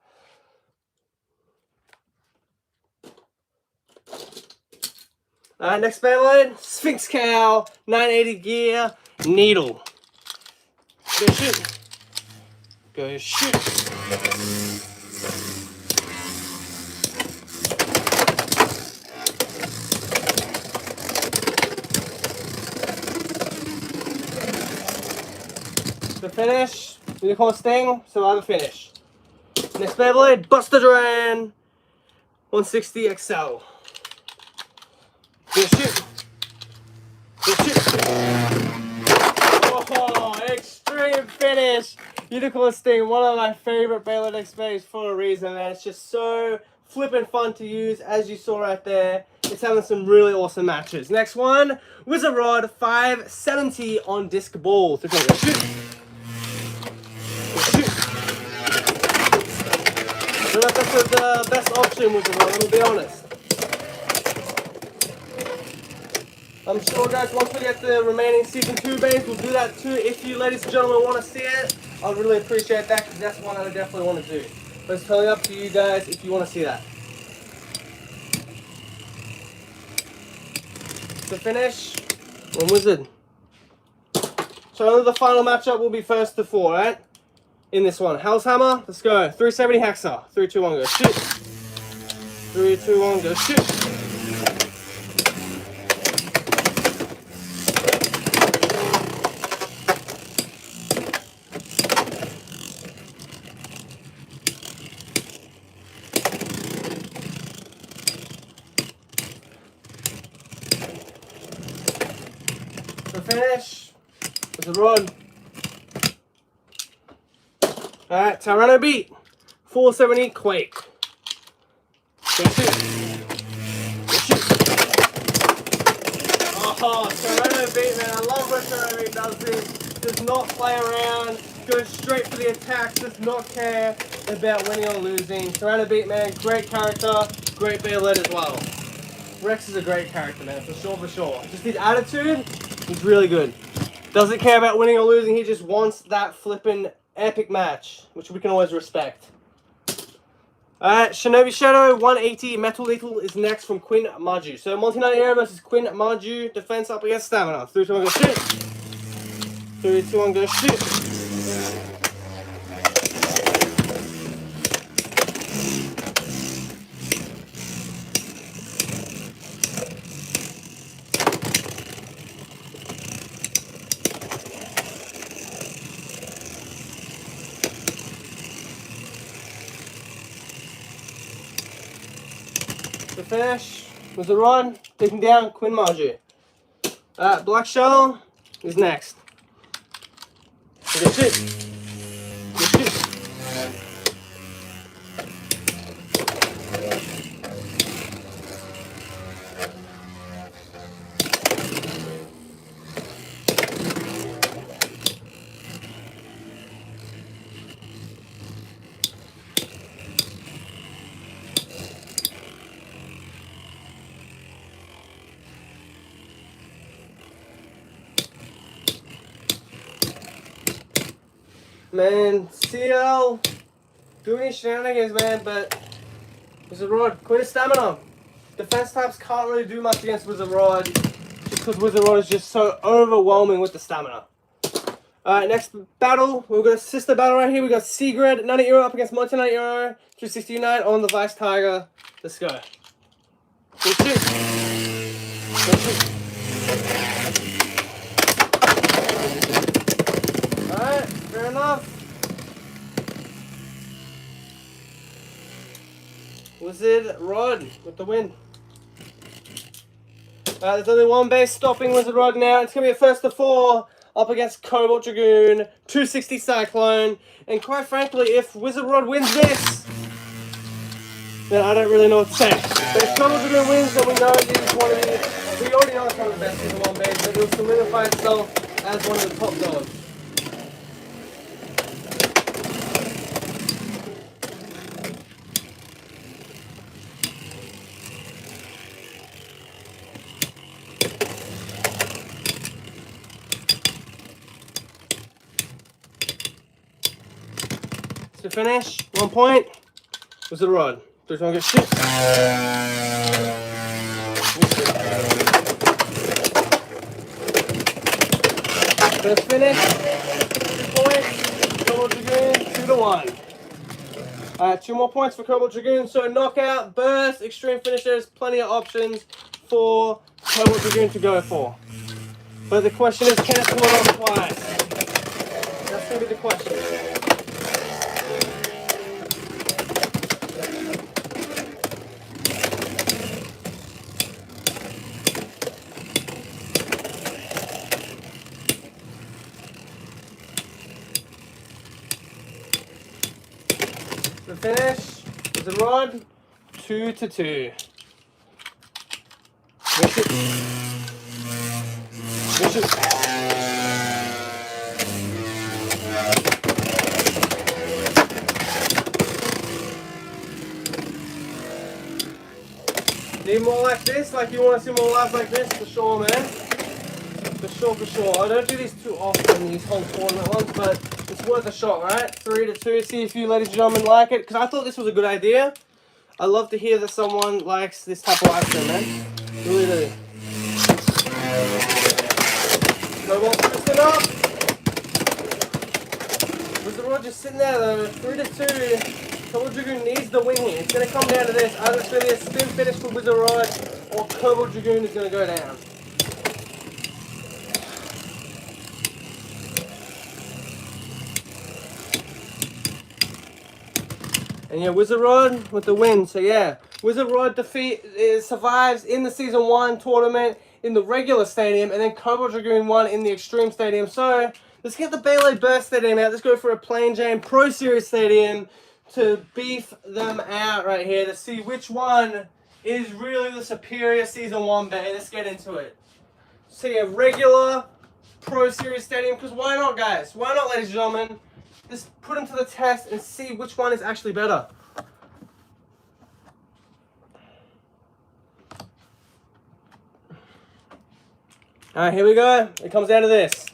Next Beyblade, Sphinx Cow, 980 Gear, Needle. Go shoot. Go shoot. The finish, Unicorn Sting, Survivor finish. Next Beyblade, Buster Duran, 160 XL. Good shoot. Good shoot. Oh, extreme finish. Unicorn Sting, one of my favorite Beyblade XPs for a reason, man. It's just so flippin' fun to use, as you saw right there. It's having some really awesome matches. Next one, Wizard Rod, 570 on disc ball. So go shoot. Good shoot. I don't know if that's the best option, Wizard Rod, let me be honest. I'm sure, guys, once we get the remaining Season 2 bays, we'll do that too. If you, ladies and gentlemen, want to see it, I'd really appreciate that, because that's one I would definitely want to do. But it's totally up to you guys if you want to see that. To finish, one Wizard. So only the final matchup will be first to 4, right? In this one. Hell's Hammer, let's go. 370 Hexa. 3, 2, 1, go shoot. 3, 2, 1, go shoot. To finish, with the rod. Alright, Tyranno Beat, 470 Quake. Go shoot. Go shoot. Oh, Tyranno Beat, man. I love when Tyranno Beat does this. Does not play around, goes straight for the attack, does not care about winning or losing. Tyranno Beat, man, great character, great Beyblade as well. Rex is a great character, man, for sure, for sure. Just his attitude, he's really good. Doesn't care about winning or losing, he just wants that flippin' epic match, which we can always respect. Alright, Shinobi Shadow, 180, Metal Lethal is next from Quinn Marju. So, Monty Knight Air versus Quinn Marju, defense up against Stamina. 3, 2, 1, go shoot. 3, 2, 1, go shoot. The finish was the rod, taking down Quinn Marju. Black Shell is next. Good shoot. Good shoot. Man, CL doing shenanigans, man, but Wizard Rod, quit his stamina. Defense types can't really do much against Wizard Rod just because Wizard Rod is just so overwhelming with the stamina. Alright, next battle, we've got a sister battle right here. We got Sigrid, 90 euro up against Monty 90 euro, 269 on the Vice Tiger. Let's go. Good shoot. Good shoot. Alright, fair enough. Wizard Rod with the win. There's only one base stopping Wizard Rod now. It's going to be a first to 4 up against Cobalt Dragoon, 260 Cyclone. And quite frankly, if Wizard Rod wins this, then I don't really know what to say. But if Cobalt Dragoon wins, then we know he's one of the... We already know it's one of the best season 1 base, but it will solidify itself as one of the top dogs. To finish, 1 point. Wizard Rod. 3, 2, 1, get shoot. First finish, 2 points. Cobalt Dragoon, 2-1. Alright, 2 more points for Cobalt Dragoon. So knockout, burst, extreme finishers, plenty of options for Cobalt Dragoon to go for. But the question is, can it pull it off twice? That's going to be the question. The finish is a rod, 2-2. Miss it. Miss it. Need more like this? Like you want to see more live like this? For sure, man. For sure, for sure. I don't do these too often, these whole tournament ones, but it's worth a shot, right? 3-2. See if you ladies and gentlemen like it, because I thought this was a good idea. I love to hear that someone likes this type of action, man. Really do. Cobalt boosting up. Wizard Rod just sitting there though. 3-2. Cobalt Dragoon needs the win here. It's going to come down to this. Either it's going to be a spin finish for Wizard Rod, or Cobalt Dragoon is going to go down. And yeah, Wizard Rod with the win. So yeah, Wizard Rod survives in the Season 1 tournament in the regular stadium, and then Cobalt Dragoon won in the Extreme Stadium. So let's get the Beyblade Burst Stadium out. Let's go for a Plain Jane Pro Series Stadium to beef them out right here to see which one is really the superior Season 1 Bay. Let's get into it. So yeah, regular Pro Series Stadium, because why not, guys? Why not, ladies and gentlemen? Just put them to the test and see which one is actually better. Alright, here we go. It comes down to this.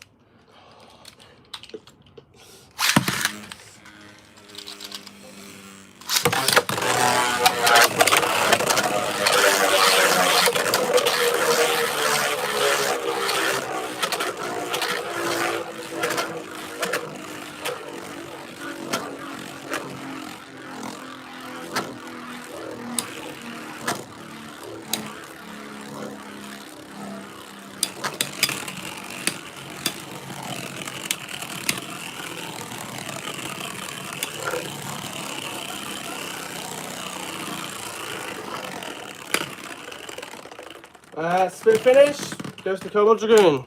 Spin finish goes to Cobalt Dragoon.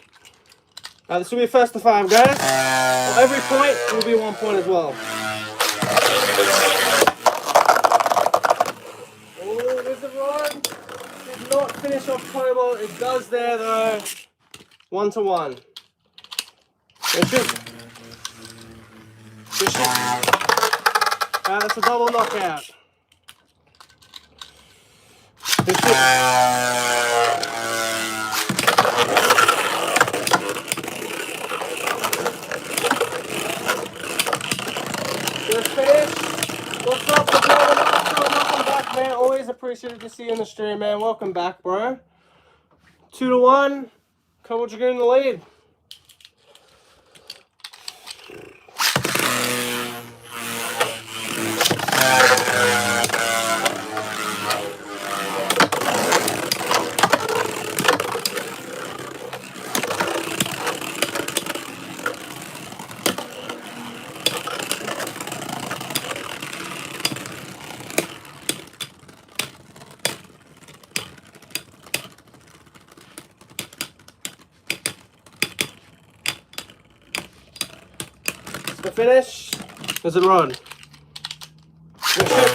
This will be first to 5, guys. Well, every point will be 1 point as well. Oh, Wizard Rod did not finish off Cobalt. It does there though. 1-1. Good shoot. Good shoot. That's a double knockout. Good shoot. Good finish. What's up, the welcome back, man. Always appreciated to see you in the stream, man. Welcome back, bro. 2-1. Cobalt Dragoon in the lead. The finish is it run. Good shoot.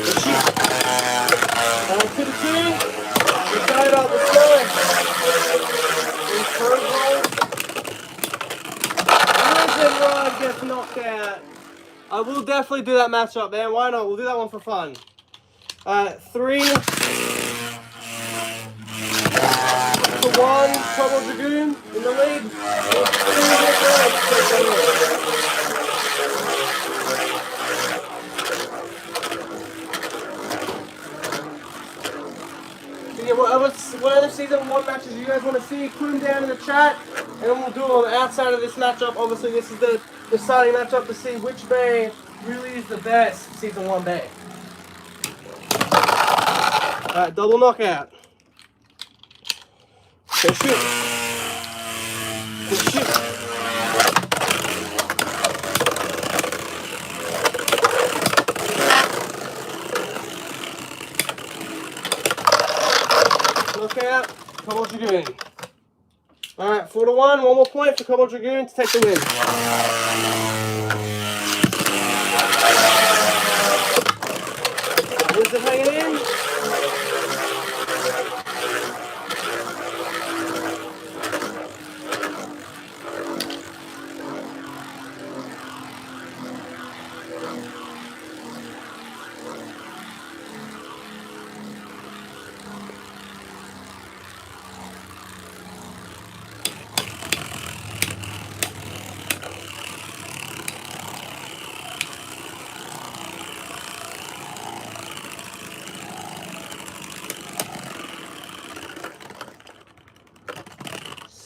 Good shoot. 2-2. We tied up. Let's go. Wizard Rod gets knocked out. I will definitely do that matchup, man. Why not? We'll do that one for fun. 3-1. Cobalt Dragoon in the lead. What other season 1 matches you guys want to see? Put them down in the chat, and then we'll do them outside of this matchup. Obviously, this is the deciding matchup to see which bay really is the best season 1 bay. Alright, double knockout. Good shoot. Good shoot. Knockout. Cobalt Dragoon. Alright, 4-1. One more point for Cobalt Dragoon to take the win. Wizard hanging in.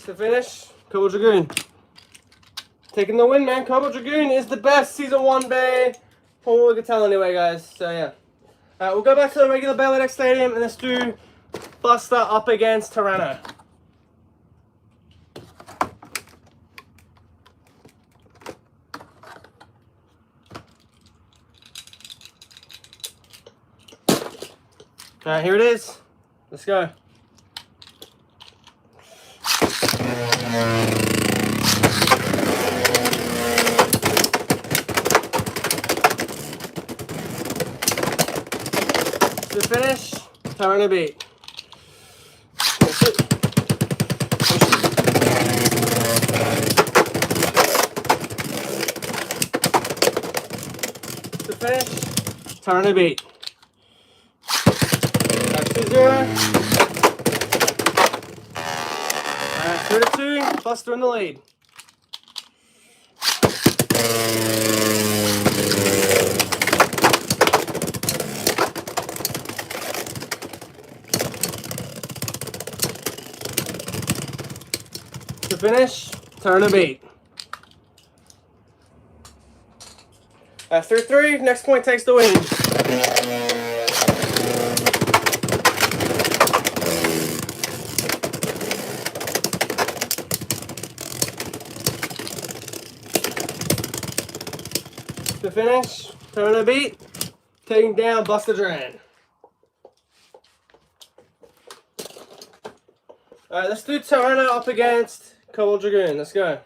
To finish, Cobalt Dragoon. Taking the win, man. Cobalt Dragoon is the best season 1 bay. From what we can tell anyway, guys. So, yeah. We'll go back to the regular Beyblade X Stadium and let's do Buster up against Tyranno. Alright, here it is. Let's go. To finish, Tyranno beat. To finish, Tyranno beat. 2-0. Alright, 3-2. Buster in the lead. To finish, Tyranno beat. 3-3. Next point takes the win. To finish, Tyranno beat, taking down Buster Duran. Alright, let's do Tyranno up against Cobalt Dragoon. Let's go.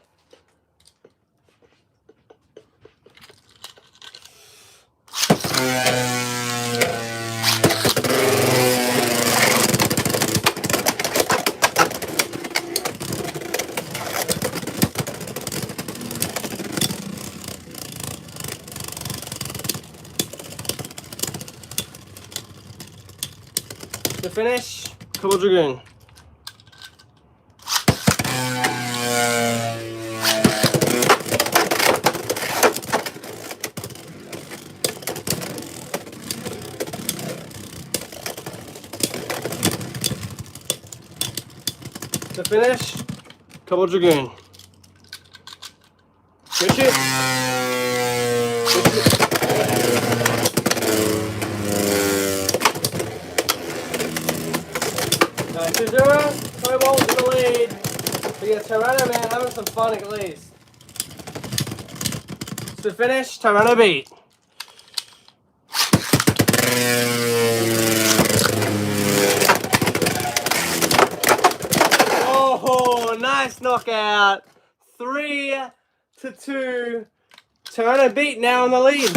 To finish, Cobalt Dragoon. To finish, Cobalt Dragoon. Good shit. Good shit. Alright, 2-0. Cobalt in the lead. But yeah, Tyranno, man, having some fun at least. To finish, Tyranno beat. Oh, nice knockout. 3-2. Tyranno beat, now in the lead.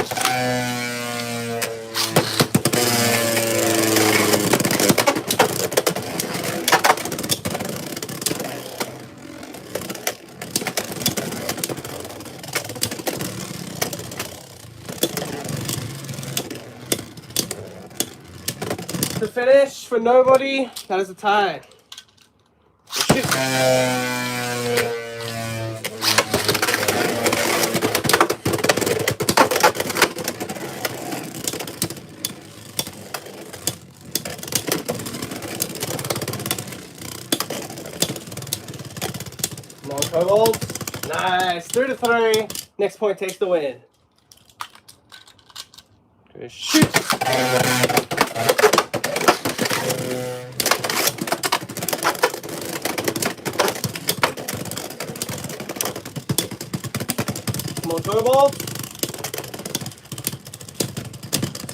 To finish for nobody, that is a tie. Shoot. Come on, Cobalt. Nice. 3-3. Next point takes the win. Good shoot. Come on, Cobalt.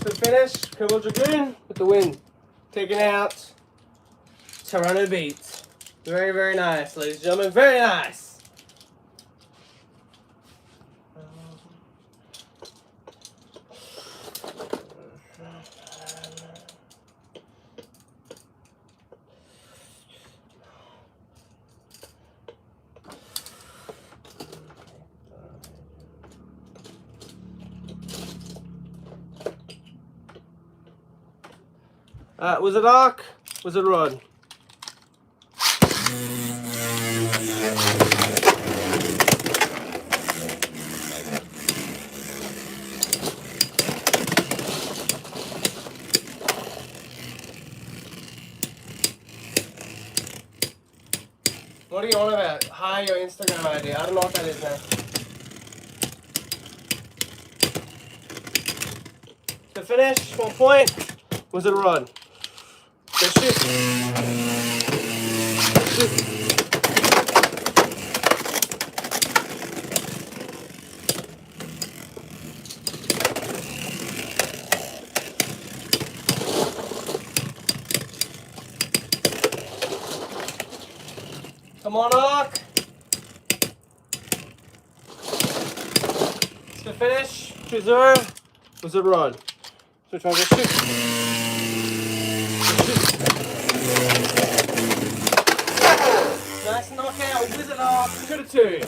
To finish, Cobalt Dragoon with the win. Taking out Tyranno beat. Very, very nice, ladies and gentlemen. Very nice. Was it arc? Was it rod? What are you on about? Hi, your Instagram ID. I don't know what that is now. To finish, 1 point. Was it a rod? Good shit. Good shit. Come on, Ark. To finish, 2-0. Was it a rod? So try to shoot. Nice knockout, Wizard Arc, 2-2.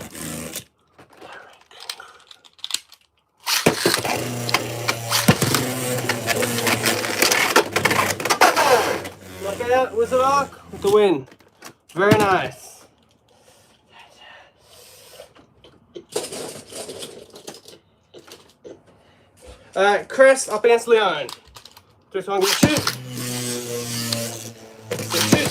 Knockout, Wizard Arc with the win. Very nice. Chris up against Leon. 3-2-1, good shoot. Good shoot.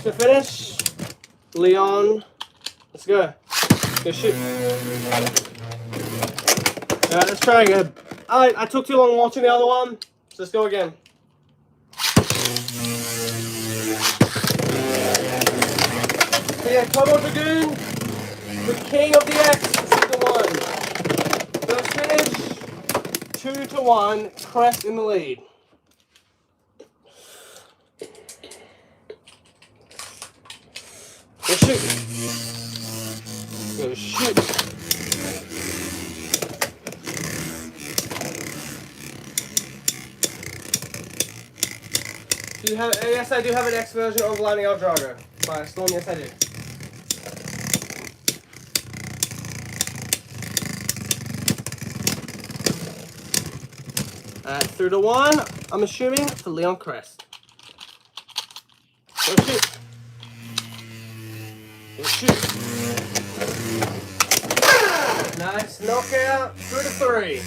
To finish, Leon. Let's go. Good shoot. Alright, let's try again. I took too long watching the other one. So let's go again. So yeah, come on, Dragoon. The king of the X. This is the one. First finish. 2-1. Crest in the lead. Go shoot. Go shoot. Do you have? Yes, I do have an X version of Lightning Out Drago by Storm. Yes, I do. Through to 1. I'm assuming for Leon Crest. Go shoot. Go shoot. Nice knockout. Through to 3.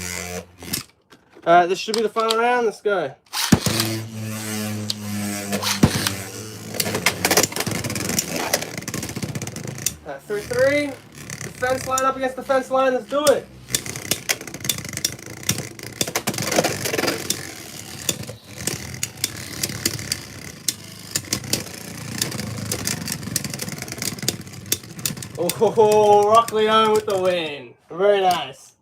Alright, this should be the final round. Let's go. Through 3. Defense line up against defense line. Let's do it. Oh, Rock Leone with the win. Very nice.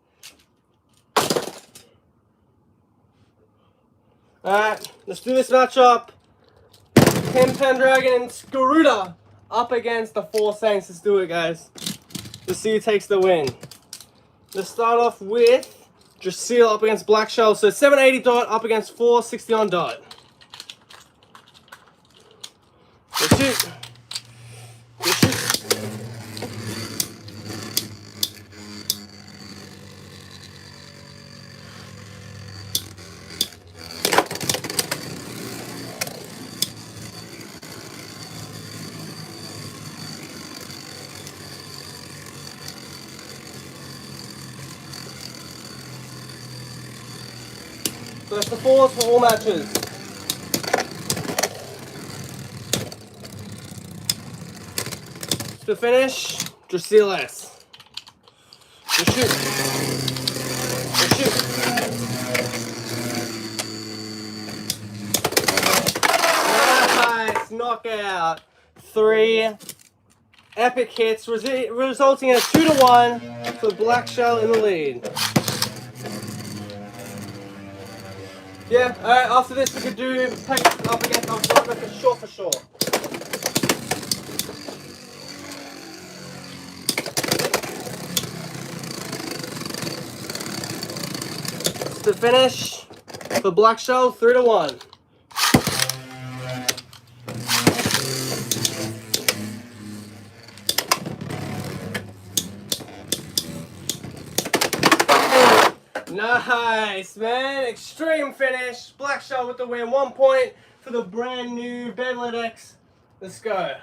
Alright, let's do this matchup. Tim Pendragon and Skaruda up against the 4 Saints. Let's do it, guys. Let's see who takes the win. Let's start off with Drasil up against Black Shell. So 780 dot up against 460 on dot. Go shoot. Go shoot. So that's the 4s for all matches. To finish, Drasil S. Go shoot. Go shoot. Nice knockout. 3 epic hits, resulting in a 2-1 for Black Shell in the lead. Yeah, alright, after this we could do take up against Drago for sure, for sure. To finish, for Black Shell, 3-1. Nice, man. Extreme finish. Black Shell with the win. 1 point for the brand new Beyblade X. Let's go.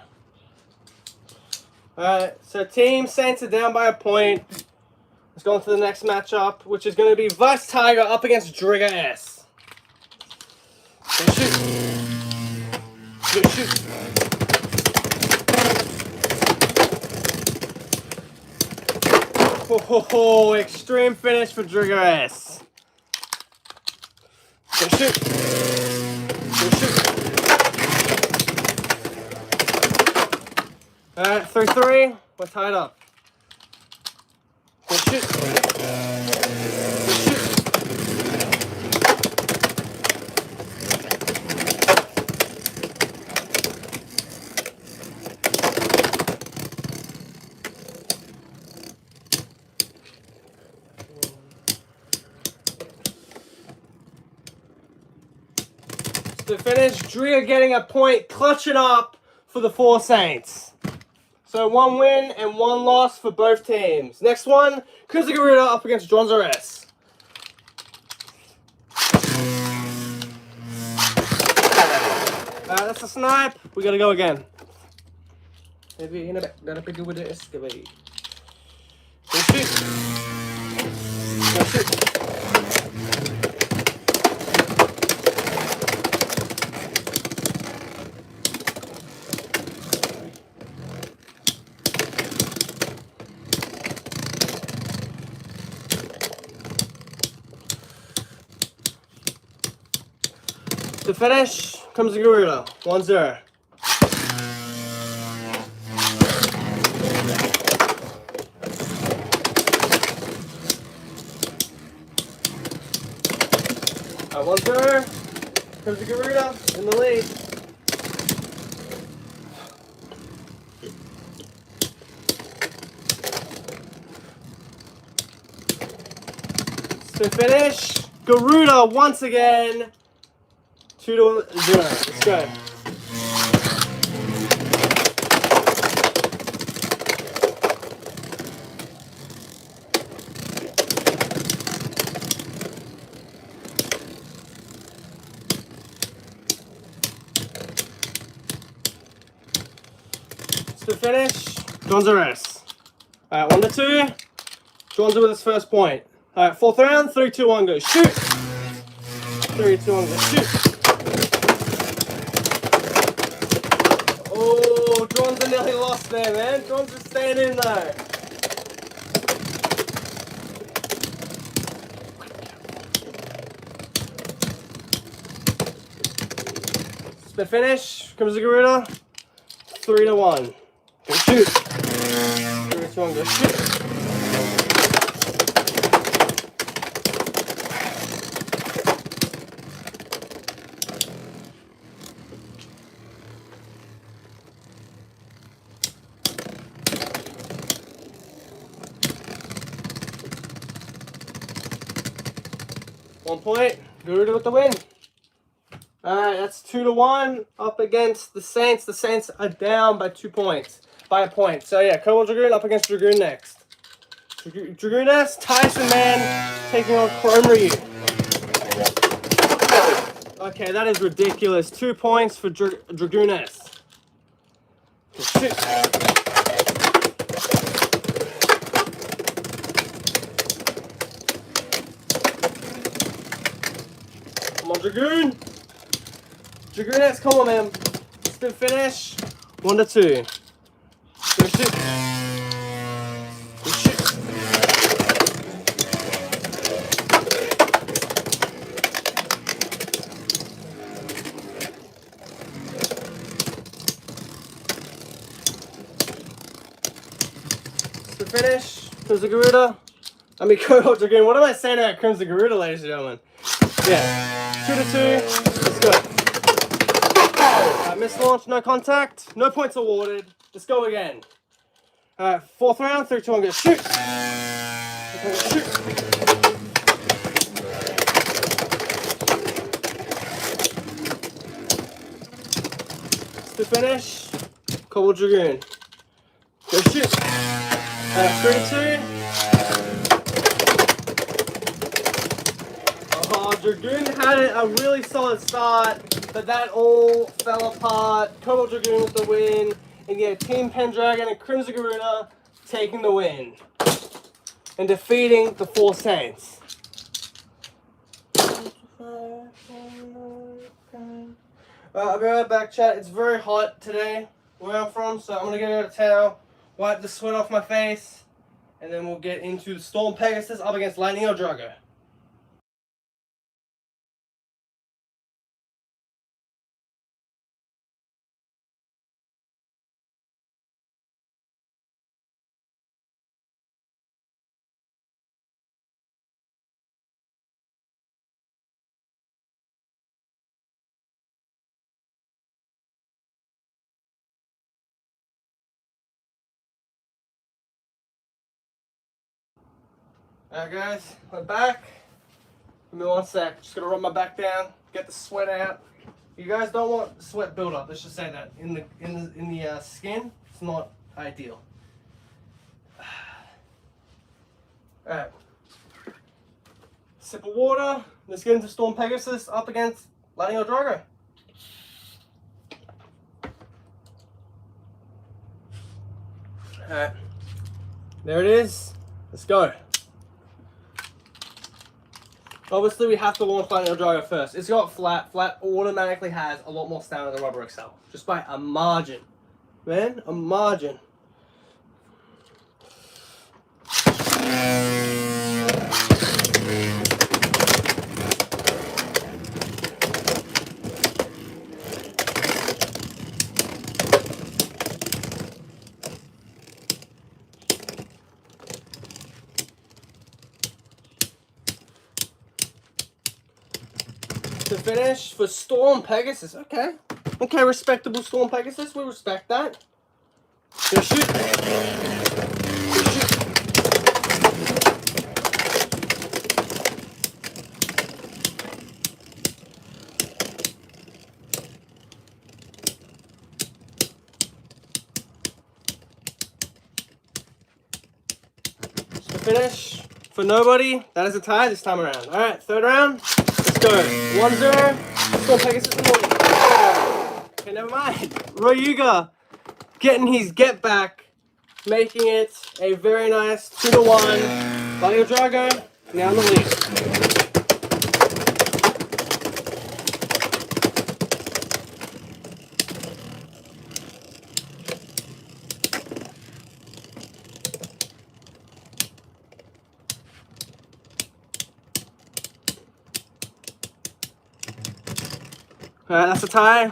Alright, so Team Saints are down by a point. Let's go on to the next matchup, which is going to be Vice Tiger up against Drigger S. Go shoot. Go shoot. Oh, extreme finish for Drigger S. Go shoot. Go shoot. Alright, 3-3. We're tied up. Go shoot. Go shoot. To finish, Drea getting a point, clutching up for the 4 Saints. So 1 win and 1 loss for both teams. Next one, Kuzugaruda up against Dronzo S. That's a snipe. We gotta go again. Maybe in a bit. Gotta pick it with the excavate. Go shoot. Go shoot. To finish, comes the Garuda. 1-0. Alright, 1-0. Comes the Garuda in the lead. To finish, Garuda once again. 2-0. Let's go. To finish, Gonzalez. Alright, 1-2. Jonza with his first point. Alright, fourth round, 3, 2, 1, go. Shoot! 3, 2, 1, go. Shoot! Oh, Jonza nearly lost there, man. Jonza's staying in though. Split finish, comes the Garuda. 3-1. Go shoot. 3, 2, 1, go shoot. One point, Garuda with the win. Alright, that's 2-1 up against the Saints. The Saints are down by 2 points. By a point. So yeah, Cobalt Dragoon up against Dragoon next. Dragooness, Tyson Man taking on Chrome Ryu. Okay, that is ridiculous. 2 points for Dragooness. Shit. Come on, Dragoon. Dragooness, come on, man. Spin finish. 1-2. Go shoot. Go shoot. Spin finish. Comes the Garuda. I mean, Cobalt Dragoon. What am I saying about Crimson Garuda, ladies and gentlemen? Yeah. 2-2. Let's go. Miss launch, no contact, no points awarded. Let's go again. Alright, fourth round, 3, 2, 1, go shoot. Okay, shoot. To finish, Cobalt Dragoon. Go shoot. 3-2. Oh, Dragoon had a really solid start, but that all fell apart. Cobalt Dragoon with the win, and yeah, Team Pendragon and Crimson Garuda taking the win and defeating the 4 Saints. I'll be right back, chat. It's very hot today where I'm from, so I'm gonna get out a towel, wipe the sweat off my face, and then we'll get into the Storm Pegasus up against Lightning El Drago. Alright guys, we're back. Give me 1 sec. Just gonna rub my back down, get the sweat out. You guys don't want sweat buildup. Let's just say that in the skin, it's not ideal. Alright. Sip of water. Let's get into Storm Pegasus up against Lightning El Drago. Alright. There it is. Let's go. Obviously, we have to launch Lightning El Drago first. It's got flat. Flat automatically has a lot more stamina than Rubber XL. Just by a margin. Man, a margin. To finish for Storm Pegasus. Okay. Okay, respectable Storm Pegasus. We respect that. Gonna shoot. Gonna shoot. To finish for nobody. That is a tie this time around. Alright, third round. Let's go. 1-0. Storm Pegasus in the lead. Okay, never mind. Ryuga getting his get back, making it a very nice 2-1. Mario Drago now in the lead. Alright, that's a tie.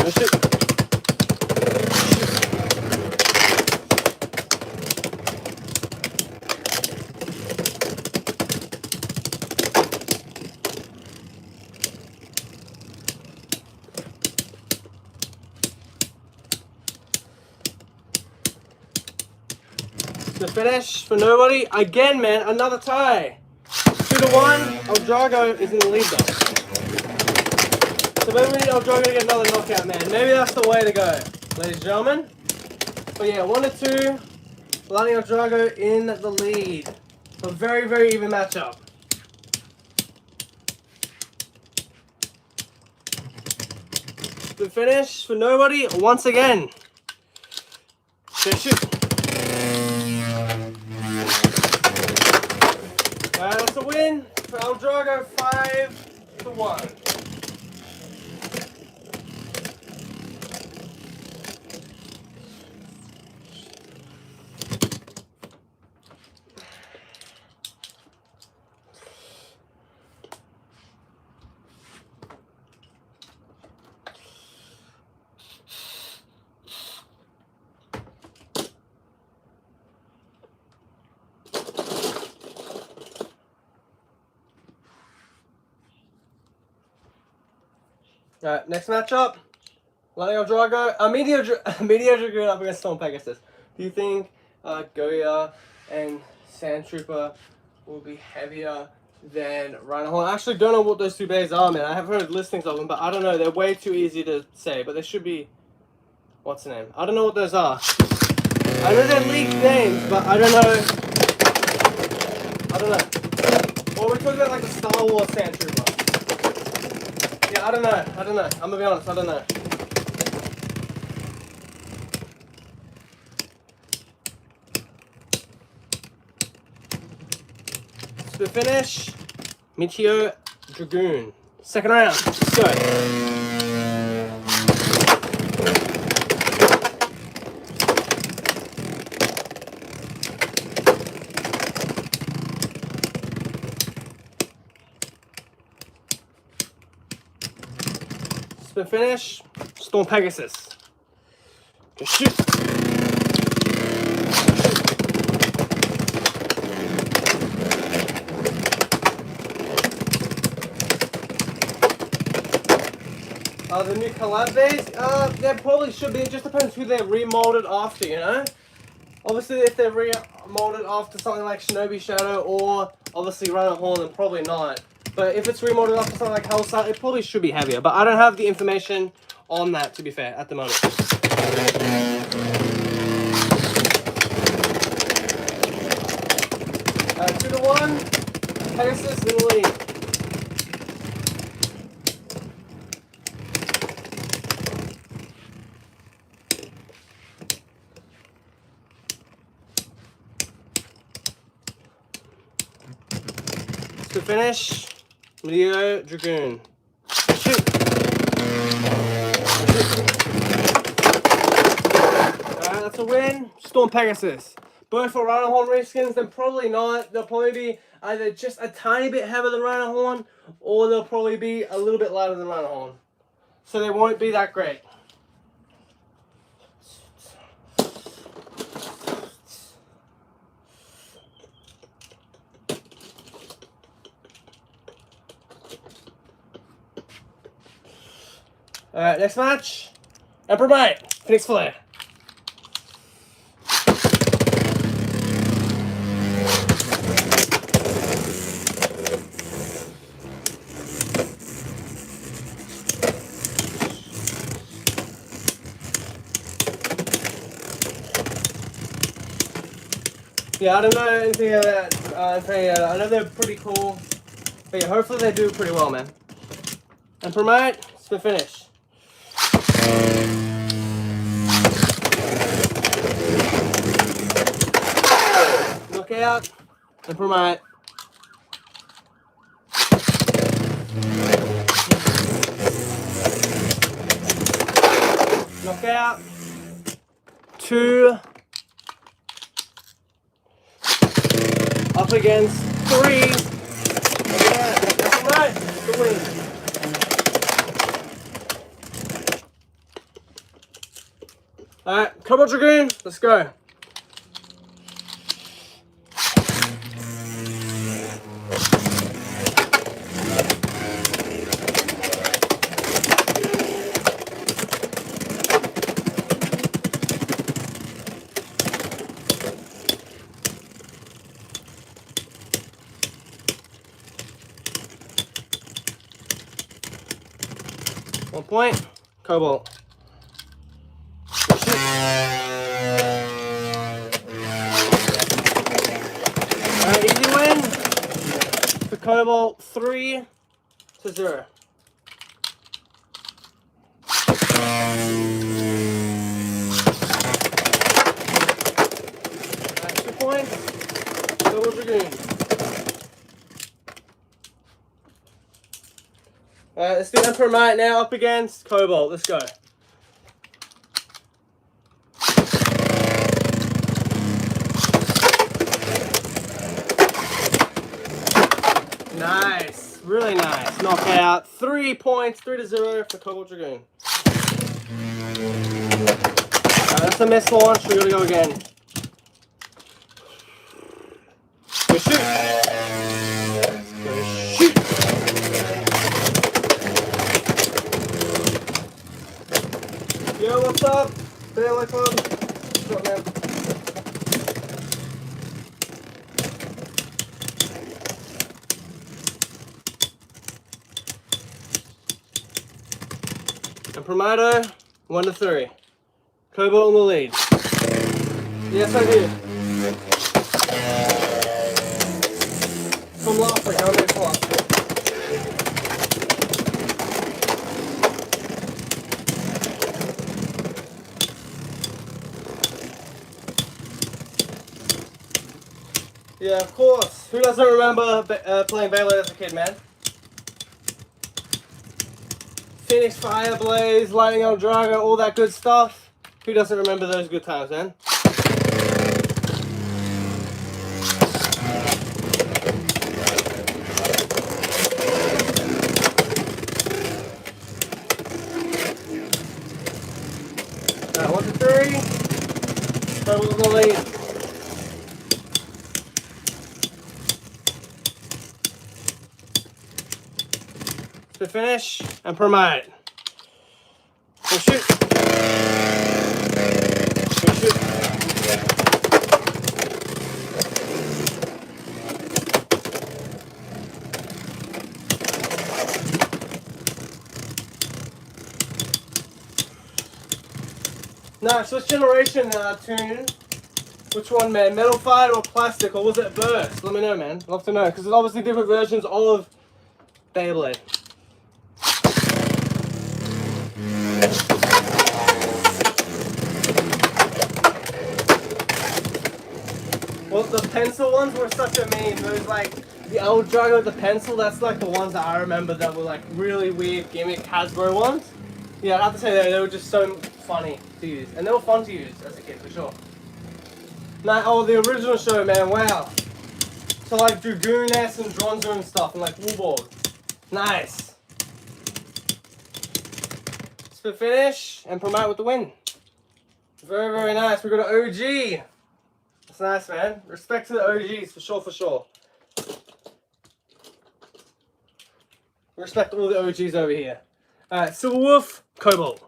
Let's shoot. The finish for nobody. Again, man, another tie. 2-1. El Drago is in the lead though. So maybe we need El Drago to get another knockout, man. Maybe that's the way to go, ladies and gentlemen. But yeah, 1-2. Lani El Drago in the lead. A very, very even matchup. The finish for nobody once again. Shoot. That's a win for El Drago, 5-1. Alright, next matchup. Lani El Drago, Meteor Dragoon up against Storm Pegasus. Do you think Goya and Sand Trooper will be heavier than Rhino? I actually don't know what those two bears are, man. I have heard listings of them, but I don't know. They're way too easy to say, but they should be... What's the name? I don't know what those are. I know they're leaked names, but I don't know. I don't know. Or we're talking about like the Star Wars Sand Trooper. Yeah, I don't know. I'm gonna be honest, I don't know. So to finish, Meteor Dragoon. Second round. Let's go. The finish, Storm Pegasus. Just shoot. The new collab base, there probably should be. It just depends who they're remolded after, you know? Obviously, if they're remolded after something like Shinobi Shadow or obviously Rhino Horn, then probably not. But if it's remodeled after something like Hellside, it probably should be heavier. But I don't have the information on that, to be fair, at the moment. 2-1. Pegasus in the lead. To finish, Meteor Dragoon. Shoot. Alright, that's a win. Storm Pegasus. Both for Rhino Horn reskins, then probably not. They'll probably be either just a tiny bit heavier than Rhino Horn, or they'll probably be a little bit lighter than Rhino Horn. So they won't be that great. Alright, next match. Emperor Might, Phoenix Flare. Yeah, I don't know anything about I know they're pretty cool. But yeah, hopefully they do pretty well, man. Emperor Might, it's the finish. Knockout, Emperor Might. Knockout. 2. Up against 3. Yeah, Emperor Might, the win. Alright, Cobalt Dragoon, let's go. One point, Cobalt. Alright, easy win for Cobalt, 3-0. Alright, 2 points, Cobalt Dragoon. Alright, let's do Emperor Might now up against Cobalt. Let's go. Nice. Really nice. Knockout. 3 points. 3-0 for Cobalt Dragoon. Alright, that's a missed launch. We gotta go again. Go shoot. Go shoot. Yo, what's up? Beyblade Club. What's up, man? And Promoto, 1-3. Cobalt in the lead. Yes, I do. From last week, I'm next last week. Yeah, of course. Who doesn't remember playing Beyblade as a kid, man? Phoenix Fire Blaze, Lightning El Drago, all that good stuff. Who doesn't remember those good times, man? Alright, 1-3. Cobalt in the lead. To finish and promote. Go shoot. Go shoot. Now, switch generation tune. Which one, man? Metal Fight or Plastic, or was it Burst? Let me know, man. Love to know, because there's obviously different versions of Beyblade. Well, the pencil ones were such a meme. Those like the El Drago with the pencil. That's like the ones that I remember that were like really weird gimmick Hasbro ones. Yeah, I have to say they were just so funny to use, and they were fun to use as a kid for sure. Now, oh, the original show, man, wow. So like Dragoon-S and Dronzo and stuff, and like Woolboard. Nice. Split finish and promote with the win. Very, very nice. We got an OG. That's nice, man. Respect to the OGs, for sure, for sure. Respect all the OGs over here. Alright, Silver Wolf, Cobalt.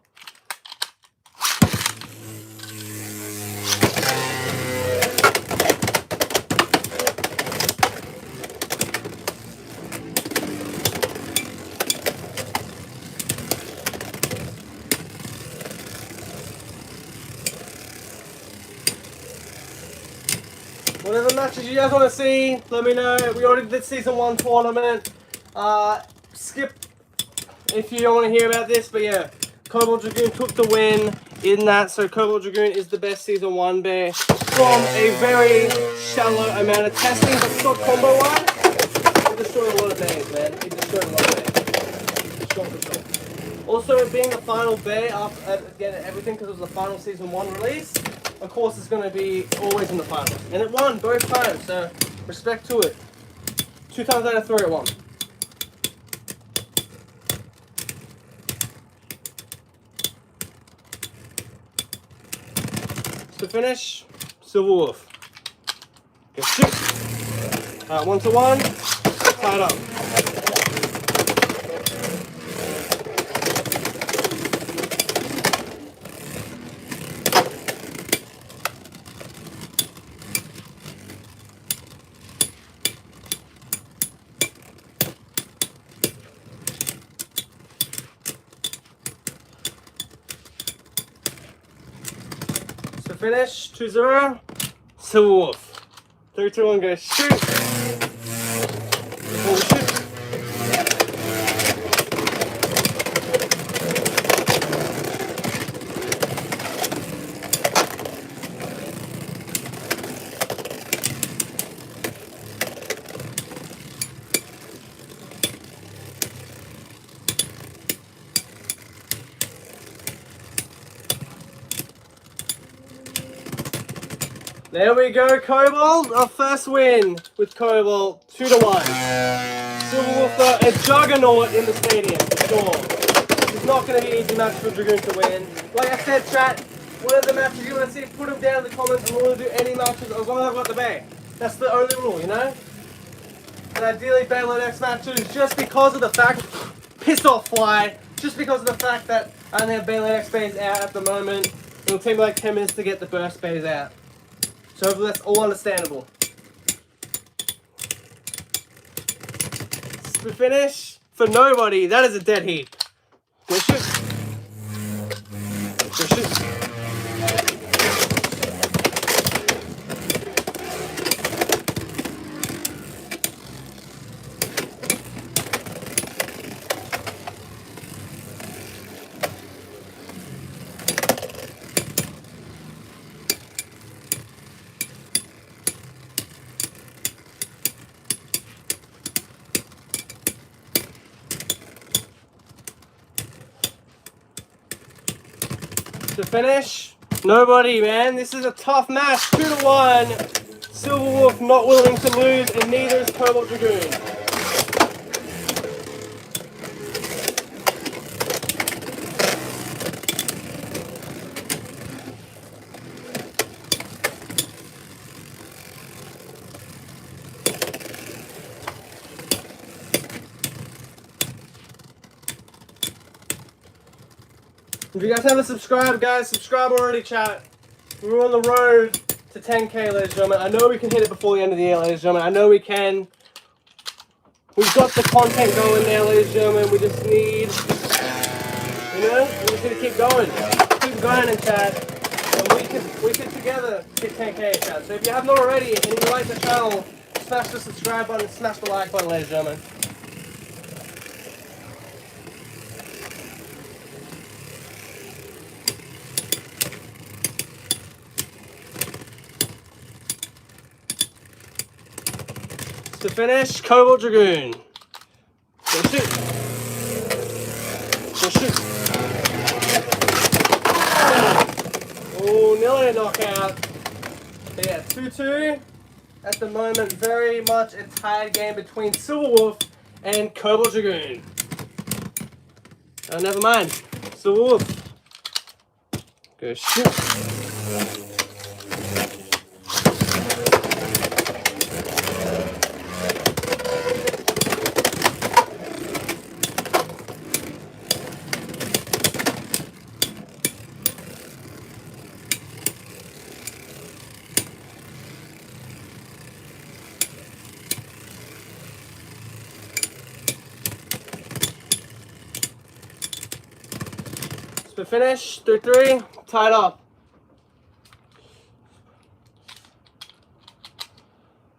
Whatever matches you guys want to see, let me know. We already did Season 1 tournament. Skip if you don't want to hear about this, but yeah, Cobalt Dragoon took the win in that. So Cobalt Dragoon is the best Season 1 bear from a very shallow amount of testing, but stock combo wise, he destroyed a lot of bears, man. He destroyed a lot of bears. Sure for sure. Also, being the final bear after getting everything because it was the final Season 1 release, of course it's going to be always in the finals. And it won both times, so respect to it. 2 times out of 3 it won. To finish, Silver Wolf. Go shoot. 1-1, tied up. To finish, 2-0, Silver Wolf. 3, 2, 1, go shoot. Oh, shoot. There we go, Cobalt. Our first win with Cobalt, 2-1. Silver Wolf, though, a juggernaut in the stadium, for sure. It's not going to be an easy match for Dragoon to win. Like I said, chat, whatever matches you want to see, put them down in the comments. I'm willing to do any matches as long as I've got the bay. That's the only rule, you know? And ideally, Beyblade X matches, just because of the fact, piss off Fly, just because of the fact that I only have Beyblade X bays out at the moment. It'll take me like 10 minutes to get the burst bays out. So hopefully that's all understandable. The finish for nobody. That is a dead heat. Go shoot. Go shoot. To finish, nobody, man. This is a tough match. 2-1. Silver Wolf not willing to lose, and neither is Cobalt Dragoon. If you guys haven't subscribed, guys, subscribe already, chat. We're on the road to 10K, ladies and gentlemen. I know we can hit it before the end of the year, ladies and gentlemen. I know we can. We've got the content going there, ladies and gentlemen. We just need, you know, we just need to keep going. Keep going in chat. And we can together hit 10K, chat. So if you haven't already and you like the channel, smash the subscribe button, smash the like button, ladies and gentlemen. To finish, Cobalt Dragoon. Go shoot. Go shoot. Oh, nearly a knockout. But yeah, 2-2. At the moment, very much a tied game between Silver Wolf and Cobalt Dragoon. Oh, never mind. Silver Wolf. Go shoot. To finish, 3-3, tied up.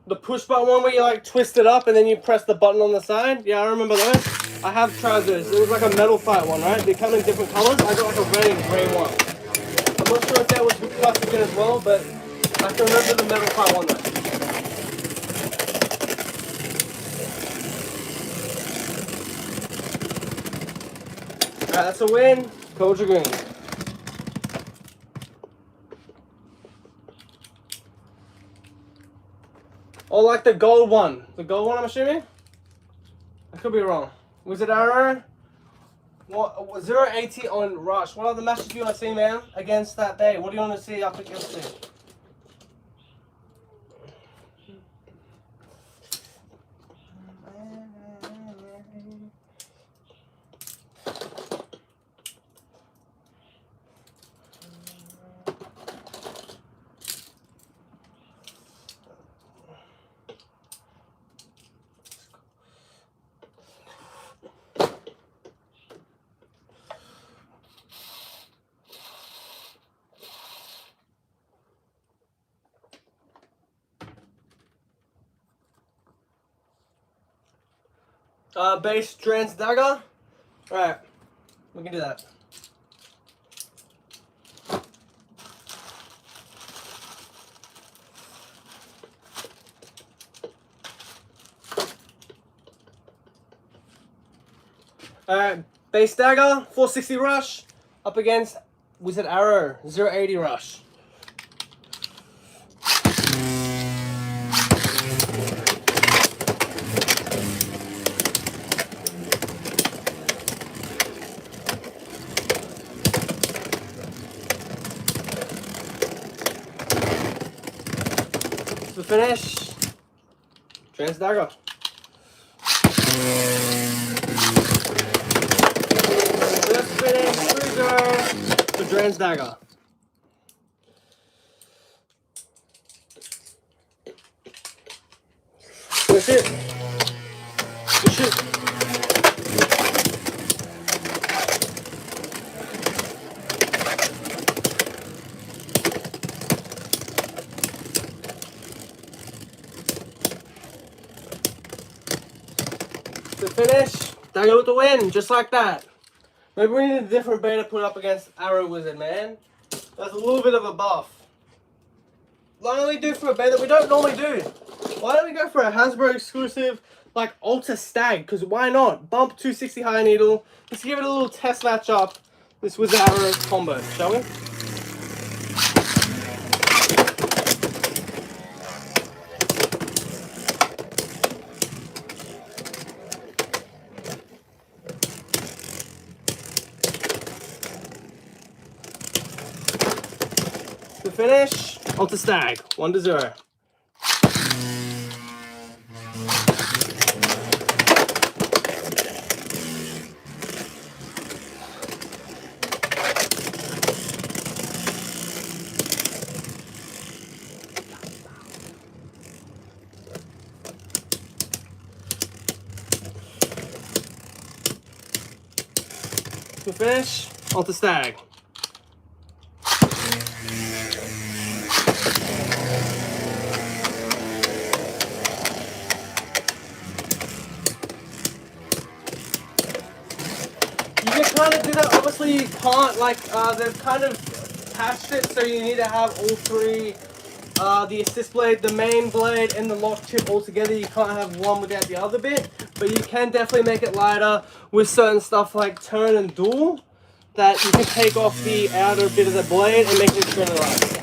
The push button one where you like twist it up and then you press the button on the side. Yeah, I remember those. I have tried those. It was like a metal fight one, right? They come in different colors. I got like a red and grey one. I'm not sure if that was with plastic in as well, but I can remember the metal fight one though. Alright, that's a win. Culture green. Or like the gold one. The gold one, I'm assuming? I could be wrong. Was it Arrow? What, 0-80 on Rush. What other matches do you want to see, man? Against that day? What do you want to see up against it? Base Trans Dagger. Alright, we can do that. Alright, Base Dagger, 460 Rush, up against Wizard Arrow, 0-80 Rush. To finish, Trans Dagger. First finish, 3-0 to Trans Dagger. That's it. Good shit. To finish, Dagger with the win, just like that. Maybe we need a different bait to put up against Arrow Wizard, man. That's a little bit of a buff. Why don't we do for a bait that we don't normally do? Why don't we go for a Hasbro exclusive, like Ultra Stag? Because why not? Bump 260 high needle. Let's give it a little test match up. This Wizard Arrow combo, shall we? To finish, Ultra Stag, 1-0. To finish, Ultra Stag. You can kind of do that. Obviously, you can't. Like they've kind of patched it, so you need to have all three: the assist blade, the main blade, and the lock chip all together. You can't have one without the other bit. But you can definitely make it lighter with certain stuff like turn and dual. That you can take off the outer bit of the blade and make it extremely light.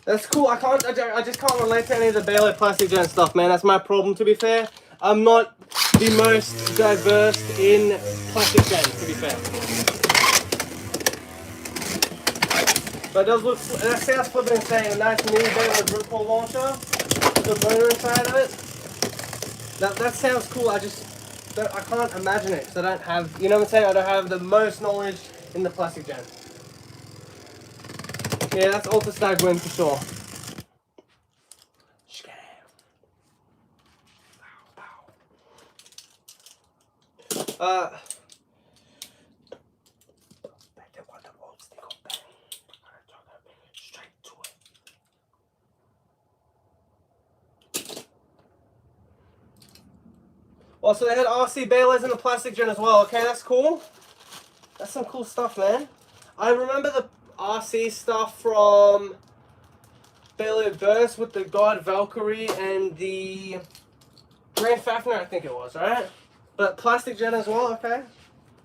That's cool. I just can't relate to any of the Beyblade plastic gen stuff, man. That's my problem, to be fair. I'm not the most diverse in plastic gen, to be fair. But it does look, that sounds flipping insane. A nice mini Beyblade ripple launcher with the motor inside of it. That sounds cool. I can't imagine it because I don't have, you know what I'm saying? I don't have the most knowledge in the plastic gen. Yeah, that's Ultra Stag win for sure. Straight to it. Well, so they had RC Beyblades in the plastic gen as well. Okay, that's cool. That's some cool stuff, man. I remember the RC stuff from Beyblade Burst with the God Valkyrie and the Grand Fafnir, I think it was, right? But plastic gen as well, okay.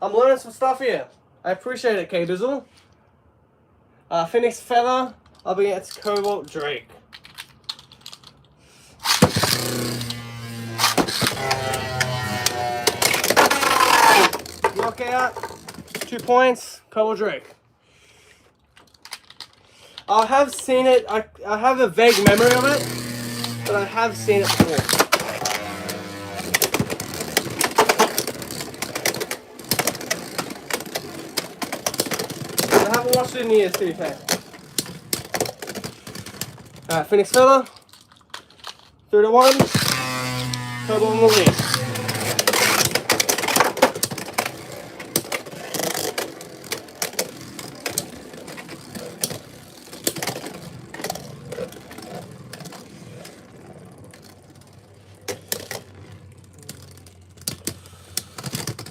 I'm learning some stuff here. I appreciate it, K-Bizzle. Phoenix Feather, up against Cobalt Drake. Knockout, 2 points, Cobalt Drake. I have seen it, I have a vague memory of it, but I have seen it before. I haven't watched it in years, to be fair. Alright, Phoenix Feather, 3-1, Cobalt in the lead.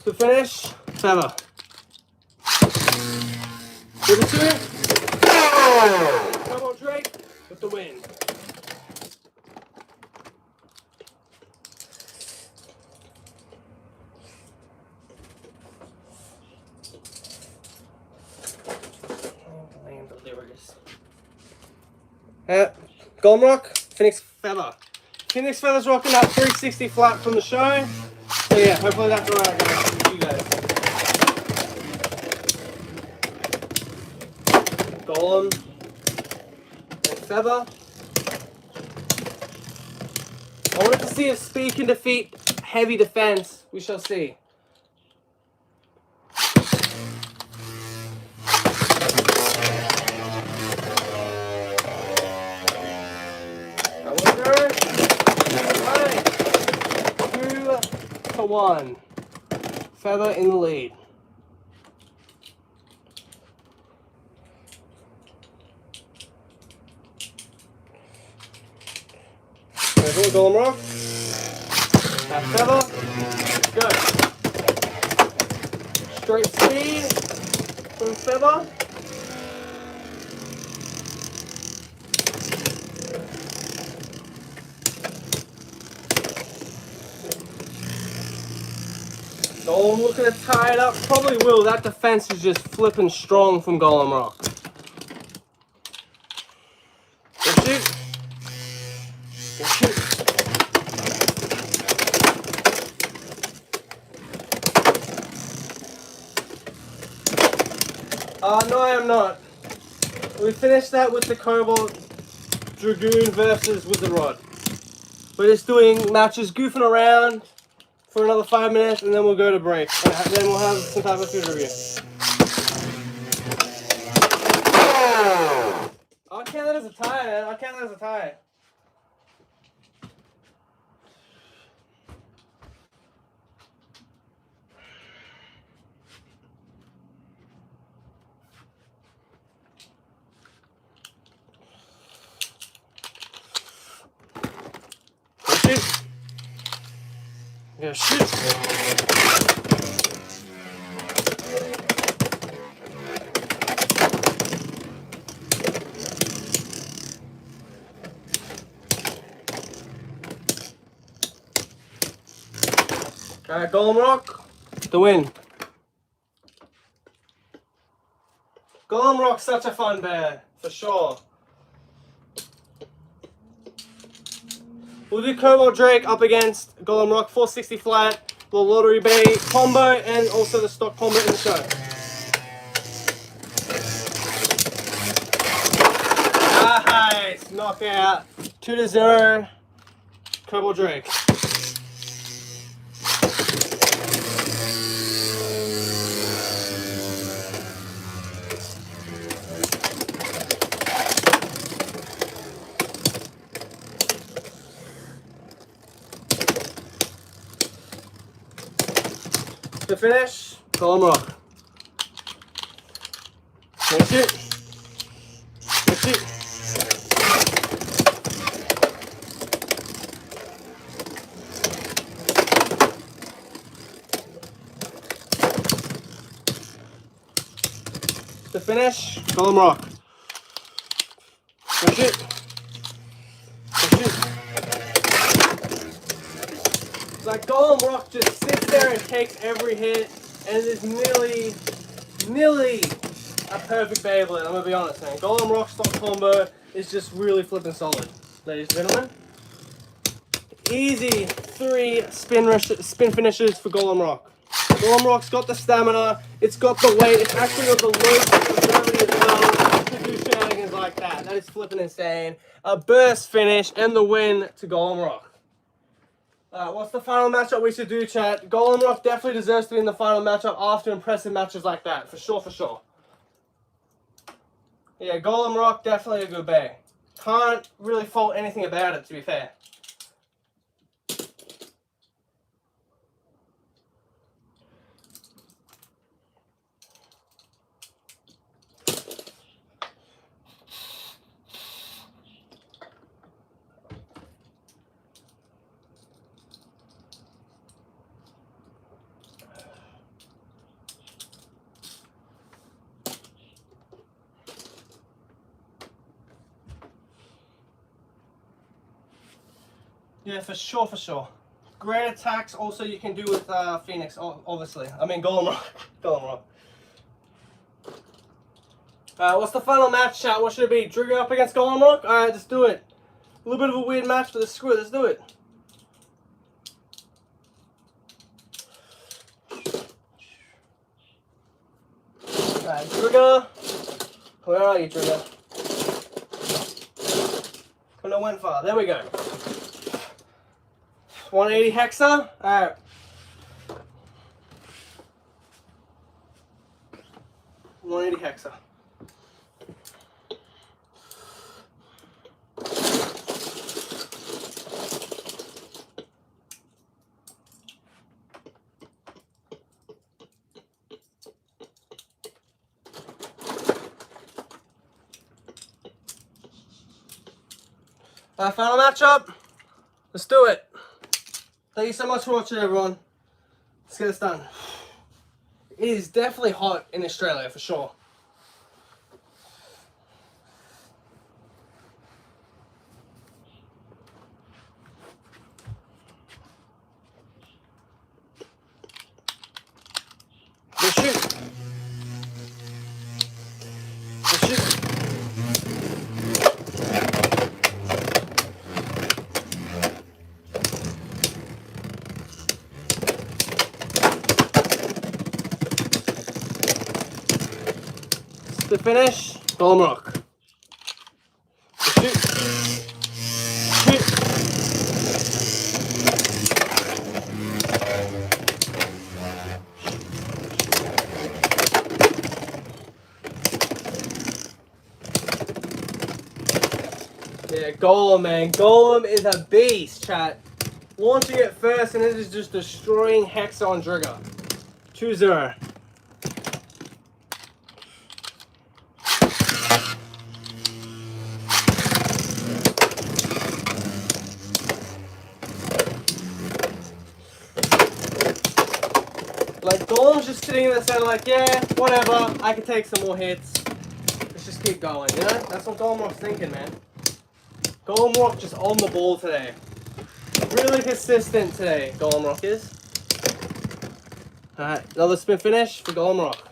To finish, Feather. 3-2. Come on, Drake, with the win. Golden Rock, Phoenix Feather. Phoenix Feather's rocking that 360 flat from the show. So yeah, hopefully that's alright, guys. For you guys. Golem and Feather. I wanted to see if Speed can defeat heavy defense. We shall see. Alright. 2-1. Feather in the lead. There's all Golem Rock. That Feather. Good. Straight Speed from Feather. Golem looking to tie it up. Probably will. That defense is just flipping strong from Golem Rock. Good shoot. Good shoot. No, I am not. We finished that with the Cobalt Dragoon versus with the Rod. We're just doing matches, goofing around for another 5 minutes, and then we'll go to break. And then we'll have some type of food review. I'll count that as a tie, man. I'll count that as a tie. Shoot. Yeah, shoot. Alright, Golem Rock, the win. Golem Rock's such a fun bear, for sure. We'll do Cobalt Drake up against Golem Rock, 460 flat, the Lottery Bay combo, and also the stock combo in the show. Nice! Knockout. 2-0. Cobalt Drake. The finish, Golem Rock. Finish it. Finish it. The finish, Golem Rock. Finish it. Finish it. It's like Golem Rock just sits there and takes every hit, and it is nearly a perfect Beyblade. I'm gonna be honest, man. Golem Rock stock combo is just really flipping solid, ladies and gentlemen. Easy 3 spin finishes for Golem Rock. Golem Rock's got the stamina, it's got the weight, it's actually got the low gravity as well to do shenanigans like that. That is flipping insane. A burst finish and the win to Golem Rock. What's the final matchup we should do, chat? Golem Rock definitely deserves to be in the final matchup after impressive matches like that. For sure, for sure. Yeah, Golem Rock, definitely a good bay. Can't really fault anything about it, to be fair. Yeah, for sure, for sure. Great attacks also you can do with Phoenix, obviously. I mean, Golem Rock. Golem Rock. What's the final match, chat? What should it be? Trigger up against Golem Rock? Alright, let's do it. A little bit of a weird match, but screw it, let's do it. Alright, Trigger. Where are you, Trigger? Couldn't have went far. There we go. 180 hexa. Alright. Hexa. Final matchup. Let's do it. Thank you so much for watching, everyone. Let's get this done. It is definitely hot in Australia, for sure. Let's shoot. Let's shoot. The finish, Golem Rock. Shoot. Shoot. Yeah, Golem, man. Golem is a beast, chat. Launching it first, and it is just destroying Hexa on Trigger. 2-0. Like, Golem's just sitting in the center like, yeah, whatever, I can take some more hits. Let's just keep going, you know? That's what Golem Rock's thinking, man. Golem Rock just on the ball today. Really consistent today, Golem Rock is. Alright, another spin finish for Golem Rock.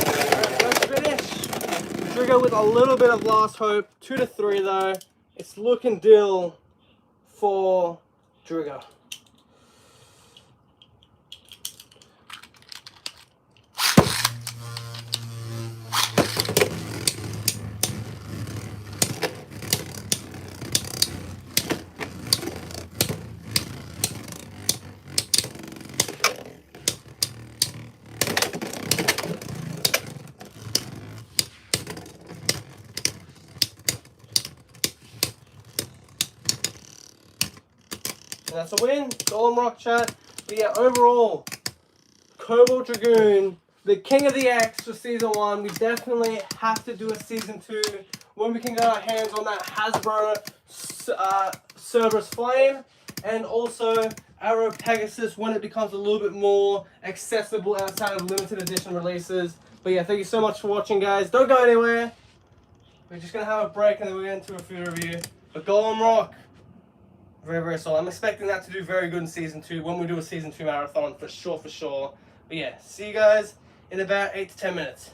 Alright, first finish. Trigger with a little bit of last hope. 2-3 though. It's looking deal for Trigger. And that's a win. Golem Rock chat. But yeah, overall, Cobalt Dragoon, the king of the X for Season 1. We definitely have to do a Season 2 when we can get our hands on that Hasbro Cerberus Flame. And also Arrow Pegasus when it becomes a little bit more accessible outside of limited edition releases. But yeah, thank you so much for watching, guys. Don't go anywhere. We're just going to have a break and then we'll get into a food review. But Golem Rock, very, very solid. I'm expecting that to do very good in Season 2 when we do a Season 2 marathon, for sure, for sure. But yeah, see you guys in about 8 to 10 minutes.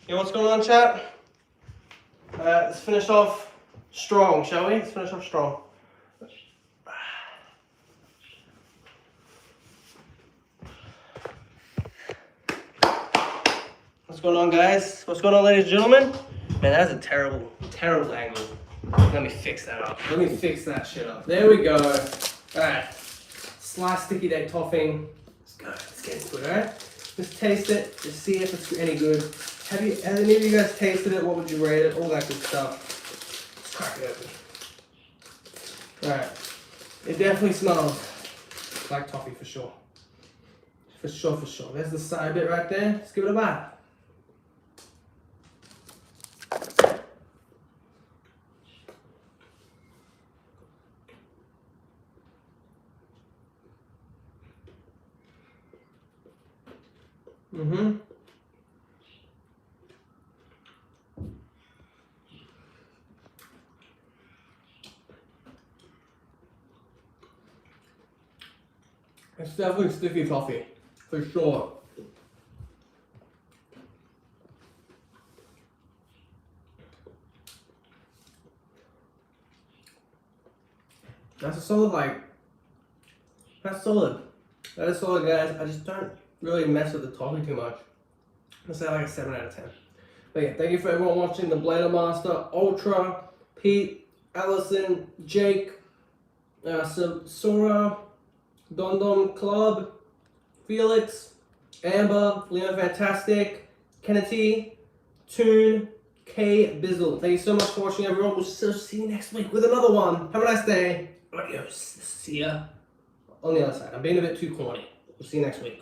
Yeah, what's going on, chat? Let's finish off strong, shall we? Let's finish off strong. What's going on, guys? What's going on, ladies and gentlemen? Man, that's a terrible, terrible angle. Let me fix that up. Let me fix that shit up. There we go. Alright. Sliced sticky date topping. Let's go. Let's get into it, alright? Just taste it. Just see if it's any good. Has any of you guys tasted it? What would you rate it? All that good stuff. Let's crack it open. Alright. It definitely smells like toffee for sure. For sure, for sure. There's the side bit right there. Let's give it a bite. It's definitely sticky toffee, for sure. That's a solid, that's solid. That is solid, guys. I just don't really mess with the toffee too much. I'm gonna say like a 7 out of 10. But yeah, thank you for everyone watching the Blader Master, Ultra, Pete, Allison, Jake, Sora, Dondom Club, Felix, Amber, Leon Fantastic, Kennedy, Toon, K Bizzle. Thank you so much for watching, everyone. We'll see you next week with another one. Have a nice day. Adios. See ya on the other side. I'm being a bit too corny. We'll see you next week.